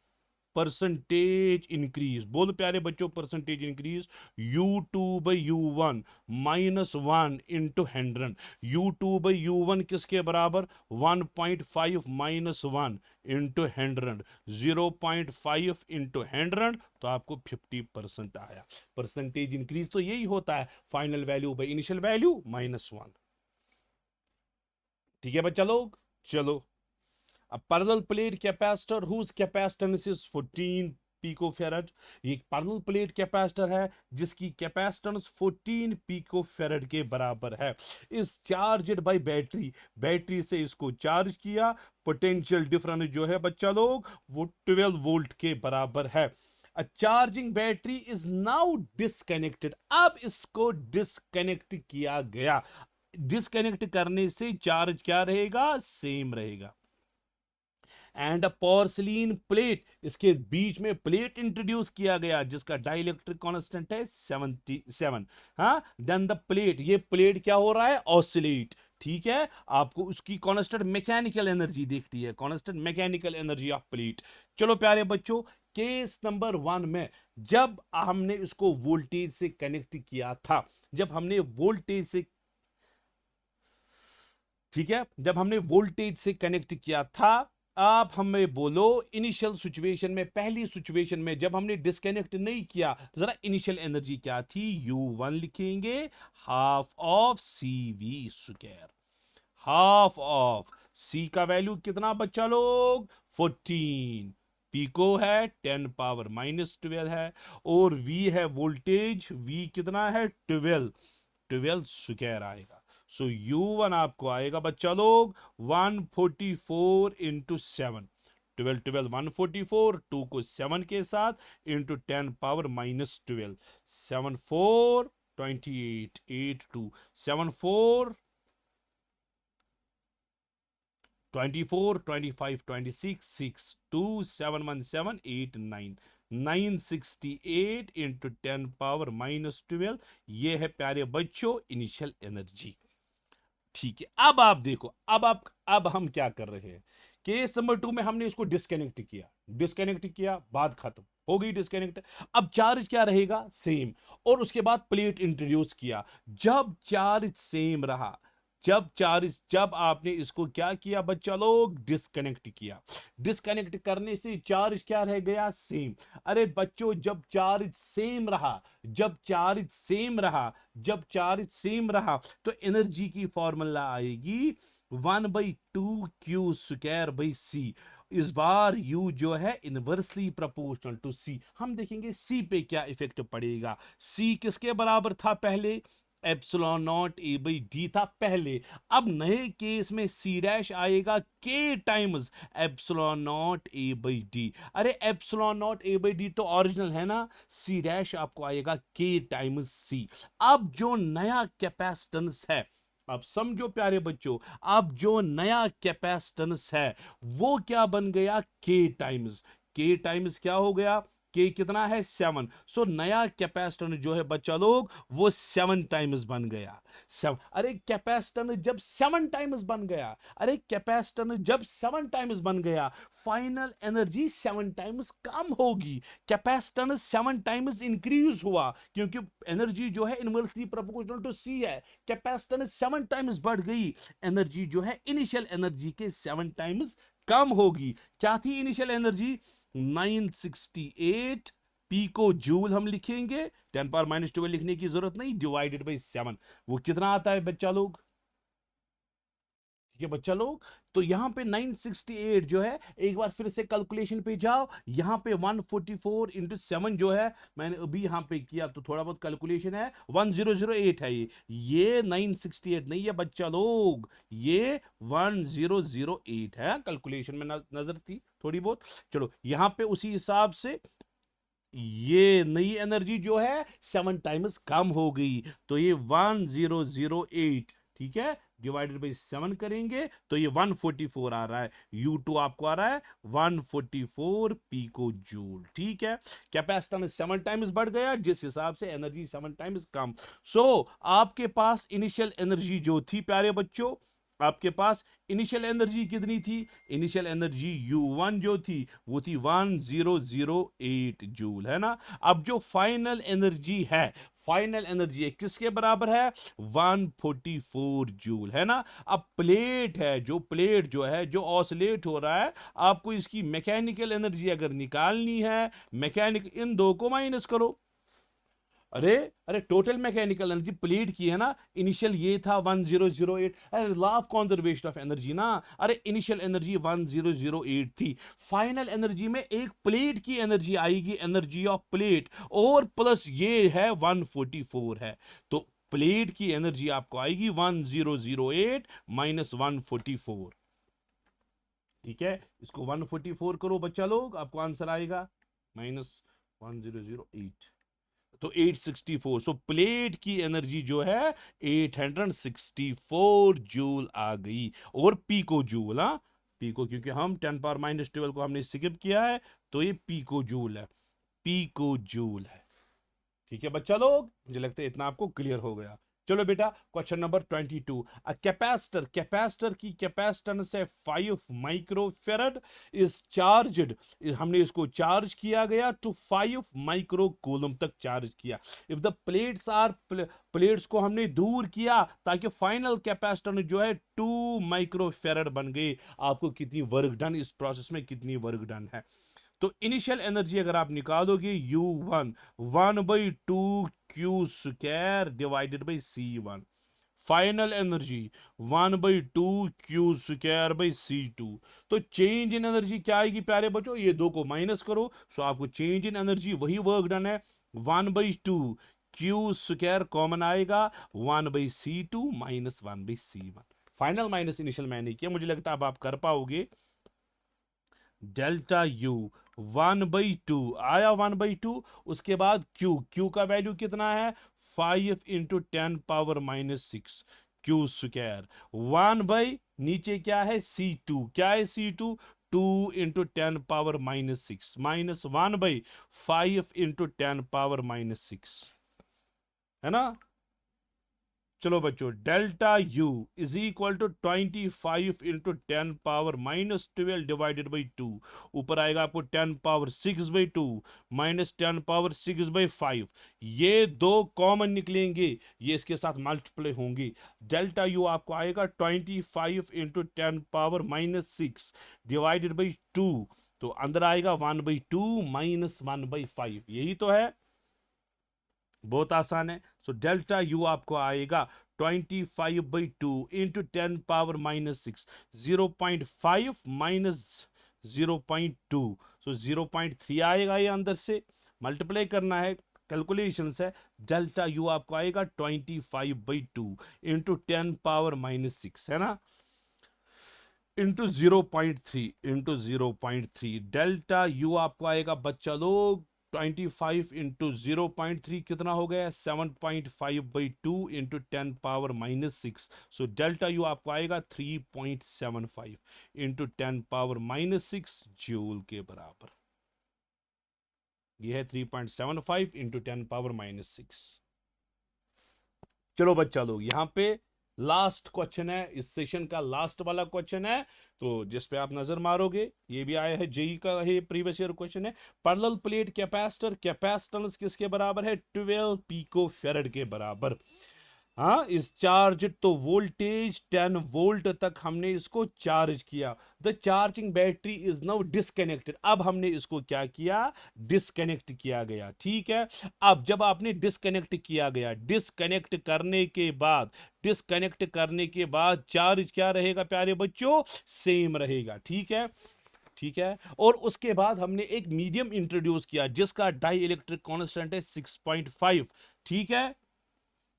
परसेंटेज इंक्रीज बोलो प्यारे बच्चों, percentage increase. U2 by U1 -1 into 100, U2 by U1 किसके बराबर? 1.5 -1 इंटू 100, 0.5 इंटू 100, तो आपको 50% आया। परसेंटेज इंक्रीज तो यही होता है, final value by initial value -1। ठीक है बच्चा लोग, चलो, a parallel plate capacitor whose capacitance is 14 pico farad. ये एक पैरेलल प्लेट कैपेसिटर है जिसकी कैपेसिटेंस 14 पिको फेरड के बराबर है। इस चार्जड बाय बैटरी, बैटरी से इसको चार्ज किया, पोटेंशियल डिफरेंस जो है बच्चा लोग वो 12 वोल्ट के बराबर है। A charging battery is now disconnected. अब इसको डिस्कनेक्ट किया गया। डिस्कनेक्ट करने से चार्ज क्या रहेगा, सेम रहेगा। एंड अ पोर्सिलीन प्लेट, इसके बीच में प्लेट इंट्रोड्यूस किया गया जिसका डाइलेक्ट्रिक कांस्टेंट है 77। हाँ, देन द प्लेट, ये प्लेट क्या हो रहा है, ऑसिलेट। ठीक है, आपको उसकी कांस्टेंट मैकेनिकल एनर्जी देखती है, constant mechanical energy of plate. चलो प्यारे बच्चों, केस नंबर 1 में जब हमने इसको वोल्टेज से कनेक्ट किया था, जब हमने वोल्टेज से, ठीक है, जब हमने वोल्टेज से कनेक्ट किया था, आप हमें बोलो इनिशियल सिचुएशन में, पहली सिचुएशन में जब हमने डिस्कनेक्ट नहीं किया, जरा इनिशियल एनर्जी क्या थी, U1 लिखेंगे, half of CV square. Half of C का वैल्यू कितना बच्चा लोग, 14, पिको है 10 पावर -12 है, और V है वोल्टेज, V कितना है 12 स्क्वायर आएगा। सो U1 आपको आएगा बच्चा लोग 144 इंटू 7, 12 12 144, 2 को 7 के साथ इंटू 10 पावर -12, 7 4 28 8 2 7 4 24 25 26 6 2 7 1 7 8 9 968 इंटू 10 पावर -12, ये है प्यारे बच्चों इनिशियल एनर्जी। ठीक है, अब आप देखो, अब हम क्या कर रहे हैं, केस नंबर 2 में हमने इसको डिस्कनेक्ट किया, डिस्कनेक्ट किया, बात खत्म हो गई, डिस्कनेक्ट। अब चार्ज क्या रहेगा, सेम, और उसके बाद प्लेट इंट्रोड्यूस किया। जब चार्ज सेम रहा, जब आपने इसको क्या किया बच्चा लोग, डिस्कनेक्ट किया, डिस्कनेक्ट करने से चार्ज क्या रह गया, सेम। अरे बच्चों, जब चार्ज सेम रहा, जब चार्ज सेम रहा, जब चार्ज सेम रहा, तो एनर्जी की फॉर्मूला आएगी 1/2Q²/C। इस बार U जो है इनवर्सली प्रोपोर्शनल टू C। हम देखेंगे C पे क्या इफेक्ट पड़ेगा। C किसके बराबर था पहले, एप्सिलॉन नॉट A/D था पहले। अब नए केस में C डैश आएगा K times epsilon not A/D। अरे एप्सिलॉन नॉट A/D तो ओरिजिनल है ना, C डैश आपको आएगा K टाइम्स C। अब जो नया कैपेसिटेंस है, अब समझो प्यारे बच्चों, अब जो नया कैपेसिटेंस है वो क्या बन गया, K टाइम्स क्या हो गया, K कितना है 7। सो नया कैपेसिटेंस जो है बच्चा लोग वो 7 टाइम्स बन गया। 7, अरे कैपेसिटेंस जब 7 टाइम्स बन गया, अरे कैपेसिटेंस जब 7 टाइम्स बन गया, फाइनल एनर्जी 7 टाइम्स कम होगी। कैपेसिटेंस 7 टाइम्स इंक्रीज हुआ क्योंकि एनर्जी जो है इनवर्सली प्रोपोर्शनल टू C है। कैपेसिटेंस 7 टाइम्स बढ़ गई, एनर्जी जो है इनिशियल एनर्जी के 7 टाइम्स कम होगी। क्या थी इनिशियल एनर्जी, 968 पिको जूल हम लिखेंगे, 10 पावर -12 लिखने की जरूरत नहीं, डिवाइडेड बाई 7। वो कितना आता है बच्चा लोग, ठीक है बच्चा लोग। तो यहां पे 968 जो है, एक बार फिर से कैलकुलेशन पे जाओ, यहां पे 144 इंटू 7 जो है, मैंने अभी यहां पे किया तो थोड़ा बहुत कैलकुलेशन है, 1008 है ये 968 नहीं है बच्चा लोग, ये 1008 है। कैलकुलेशन में नजर थी थोड़ी बहुत। चलो यहां पे उसी हिसाब से ये नई एनर्जी जो है 7 टाइम्स कम हो गई, तो ये 1008, ठीक है, डिवाइडेड बाई 7 करेंगे तो ये 144 आ रहा है। U2 आपको आ रहा है 144 पिको जूल। ठीक है, कैपेसिटेंस 7 टाइम्स बढ़ गया जिस हिसाब से एनर्जी 7 टाइम्स कम। सो आपके पास इनिशियल एनर्जी जो थी प्यारे बच्चों, आपके पास इनिशियल एनर्जी कितनी थी, इनिशियल एनर्जी U1 जो थी वो थी 1008 जूल, है ना। अब जो फाइनल एनर्जी है, फाइनल एनर्जी किसके बराबर है, 144 जूल, है ना। अब प्लेट है, जो प्लेट जो है जो ऑसिलेट हो रहा है, आपको इसकी मैकेनिकल एनर्जी अगर निकालनी है, मैकेनिक इन दो को माइनस करो, अरे अरे टोटल मैकेनिकल एनर्जी प्लेट की है ना, इनिशियल ये था 1008, अरे law of conservation of energy ना, अरे इनिशियल एनर्जी 1008 थी, फाइनल एनर्जी में एक प्लेट की एनर्जी आएगी, एनर्जी ऑफ प्लेट, और प्लस ये है 144 है, तो प्लेट की एनर्जी आपको आएगी 1008 माइनस 144। ठीक है, इसको 144 करो बच्चा लोग, आपको आंसर आएगा -1008, तो 864। सो प्लेट की एनर्जी जो है 864 जूल आ गई, और पीको जूल, हाँ पीको, क्योंकि हम 10⁻⁻12 को हमने स्किप किया है, तो ये पीको जूल है, पीको जूल है। ठीक है बच्चा लोग, मुझे लगता है इतना आपको क्लियर हो गया। चलो बेटा, question number 22, a capacitor, capacitor की कैपेसिटेंस है 5 माइक्रोफेरड, इज चार्ज्ड, हमने इसको चार्ज किया गया टू 5 माइक्रो कूलम तक चार्ज किया। If the plates are, plates को हमने दूर किया ताकि फाइनल कैपेसिटेंस जो है 2 माइक्रोफेरड बन गई। आपको कितनी वर्क डन, इस प्रोसेस में कितनी वर्क डन है, तो इनिशियल एनर्जी अगर आप निकालोगे U1 1/2 Q square divided by C1, final energy 1/2 Q square by C2, तो चेंज इन एनर्जी क्या आएगी प्यारे बच्चों, ये दो को माइनस करो, सो आपको चेंज इन एनर्जी वही वर्क डन है 1/2 क्यू स्क्वायर कॉमन आएगा 1/C2 minus 1/C1, final minus initial मैंने किया, मुझे लगता है अब आप कर पाओगे। डेल्टा यू 1/2 आया, 1/2, उसके बाद क्यू, क्यू का वैल्यू कितना है 5 इंटू 10⁻⁻6 क्यू स्क्वायर, 1 नीचे क्या है C2, क्या है C2 2 इंटू 10⁻⁻6 माइनस 1/5 इंटू 10⁻⁻6, है ना। चलो बच्चों, delta U is equal to 25 into 10⁻⁻12 divided by 2, ऊपर आएगा आपको 10⁻6/2 माइनस 10⁻6/5, ये दो कॉमन निकलेंगे, ये इसके साथ मल्टीप्लाई होंगे, डेल्टा यू आपको आएगा 25 इंटू 10⁻⁻6 डिवाइडेड बाई 2, तो अंदर आएगा 1/2 माइनस 1/5, यही तो है, बहुत आसान है। सो डेल्टा यू आपको आएगा 25/2 इंटू 10⁻⁻6, 0.5 माइनस 0.2, सो 0.3 आएगा, ये अंदर से मल्टीप्लाई करना है, कैलकुलेशंस है। डेल्टा यू आपको आएगा 25/2 इंटू 10⁻⁻6, है ना, इंटू 0.3, इंटू 0.3, डेल्टा यू आपको आएगा बच्चा लोग 25 इंटू 0.3 कितना हो गया 7.5/2 इंटू 10⁻⁻6, सो डेल्टा यू आपको आएगा 3.75 इंटू 10⁻⁻6 जूल के बराबर, यह है 3.75 इंटू 10⁻⁻6। चलो बच्चा लोग, यहां पे लास्ट क्वेश्चन है, इस सेशन का लास्ट वाला क्वेश्चन है, तो जिस पे आप नजर मारोगे, ये भी आया है जेई का, है प्रीवियस ईयर क्वेश्चन है, पैरेलल प्लेट कैपेसिटर, कैपेसिटेंस किसके बराबर है 12 पिको फेरेड के बराबर, हाँ इस चार्ज, तो वोल्टेज 10 वोल्ट तक हमने इसको चार्ज किया, the charging battery is now disconnected, अब हमने इसको क्या किया, डिस्कनेक्ट किया गया, ठीक है। अब जब आपने डिस्कनेक्ट किया गया, डिस्कनेक्ट करने के बाद, डिस्कनेक्ट करने के बाद चार्ज क्या रहेगा प्यारे बच्चों, सेम रहेगा, ठीक है, ठीक है। और उसके बाद हमने एक मीडियम इंट्रोड्यूस किया जिसका डाई इलेक्ट्रिक कांस्टेंट है 6.5, ठीक है।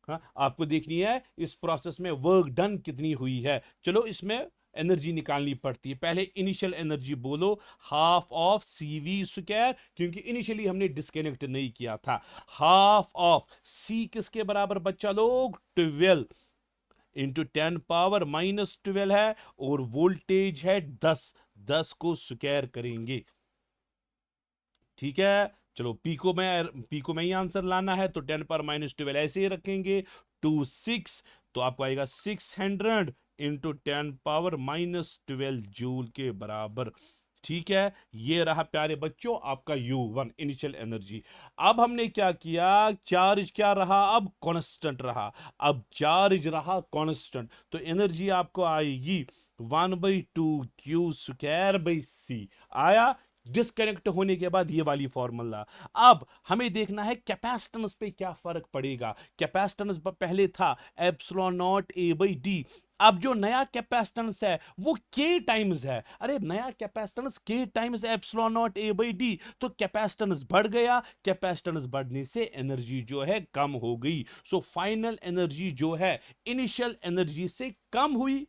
हाँ, आपको देखनी है इस प्रोसेस में वर्क डन कितनी हुई है, चलो इसमें एनर्जी निकालनी पड़ती है, पहले इनिशियल एनर्जी बोलो, हाफ ऑफ CV स्क्वायर, क्योंकि इनिशियली हमने डिस्कनेक्ट नहीं किया था, हाफ ऑफ C किसके बराबर बच्चा लोग 12 इंटू 10⁻⁻12 है, और वोल्टेज है 10 को स्क्वायर करेंगे, ठीक है। चलो पी को में ही आंसर लाना है, तो 10⁻⁻12 ऐसे ही रखेंगे 6, तो आपको आएगा 600 इंटू 10⁻⁻12 जूल के बराबर, ठीक है। ये रहा प्यारे बच्चों आपका U1 इनिशियल एनर्जी। अब हमने क्या किया, चार्ज क्या रहा, अब कांस्टेंट रहा, अब चार्ज रहा कांस्टेंट, तो एनर्जी आपको आएगी 1/2 क्यू स्क्वायर बाई C, आया, डिस्कनेक्ट होने के बाद ये वाली फॉर्मूला। अब हमें देखना है कैपेसिटेंस पे क्या फर्क पड़ेगा। कैपेसिटेंस पहले था epsilon naught A by D, अब जो नया कैपेसिटेंस है वो के टाइम्स है। अरे नया कैपेसिटेंस के times epsilon naught A by D, तो कैपेसिटेंस बढ़ गया, कैपेसिटेंस बढ़ने से एनर्जी जो है कम हो गई। सो फाइनल एनर्जी जो है इनिशियल एनर्जी से कम हुई।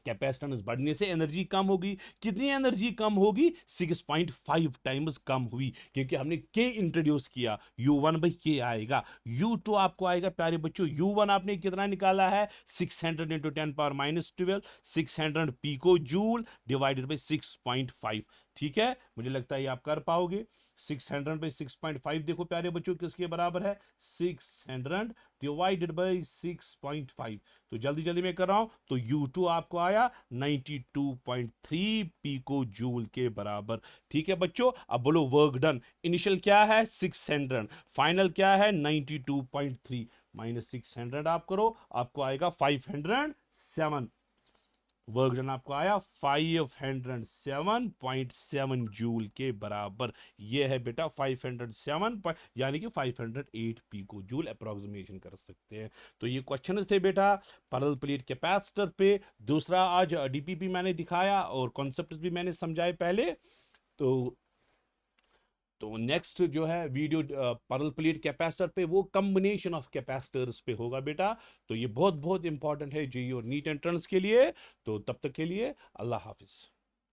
कैपेसिटेंस बढ़ने से एनर्जी कम होगी। कितनी एनर्जी कम होगी? 6.5 टाइम्स कम हुई, क्योंकि हमने के इंट्रोड्यूस किया। U1 बाई के आएगा। U2 आपको आएगा प्यारे बच्चों, U1 आपने कितना निकाला है? 600 into 10⁻12, 600 pico joule divided by 6.5। ठीक है, मुझे लगता है ये आप कर पाओगे। 600 बाई 6.5 देखो प्यारे बच्चों किसके बराबर है? 600 डिवाइडेड बाई 6.5। तो जल्दी जल्दी मैं कर रहा हूं, तो U2 आपको आया 92.3 पीको जूल के बराबर। ठीक है बच्चों, अब बोलो वर्क डन। इनिशियल क्या है? 600, फाइनल क्या है? 92.3 माइनस 600 आप करो, आपको आएगा 507। वर्क डन आपको आया 507.7 जूल के बराबर। ये है बेटा 507 यानी कि 508 पीको जूल अप्रोक्सीमेशन कर सकते हैं। तो ये क्वेश्चन थे बेटा पैरेलल प्लेट कैपेसिटर पे। दूसरा आज डीपीपी मैंने दिखाया और कॉन्सेप्ट भी मैंने समझाए पहले। तो नेक्स्ट जो है वीडियो पैरेलल प्लेट कैपेसिटर पे, वो कॉम्बिनेशन ऑफ कैपेसिटर्स पे होगा बेटा। तो ये बहुत बहुत इंपॉर्टेंट है जेईई और नीट एंट्रेंस के लिए। तो तब तक के लिए अल्लाह हाफिज।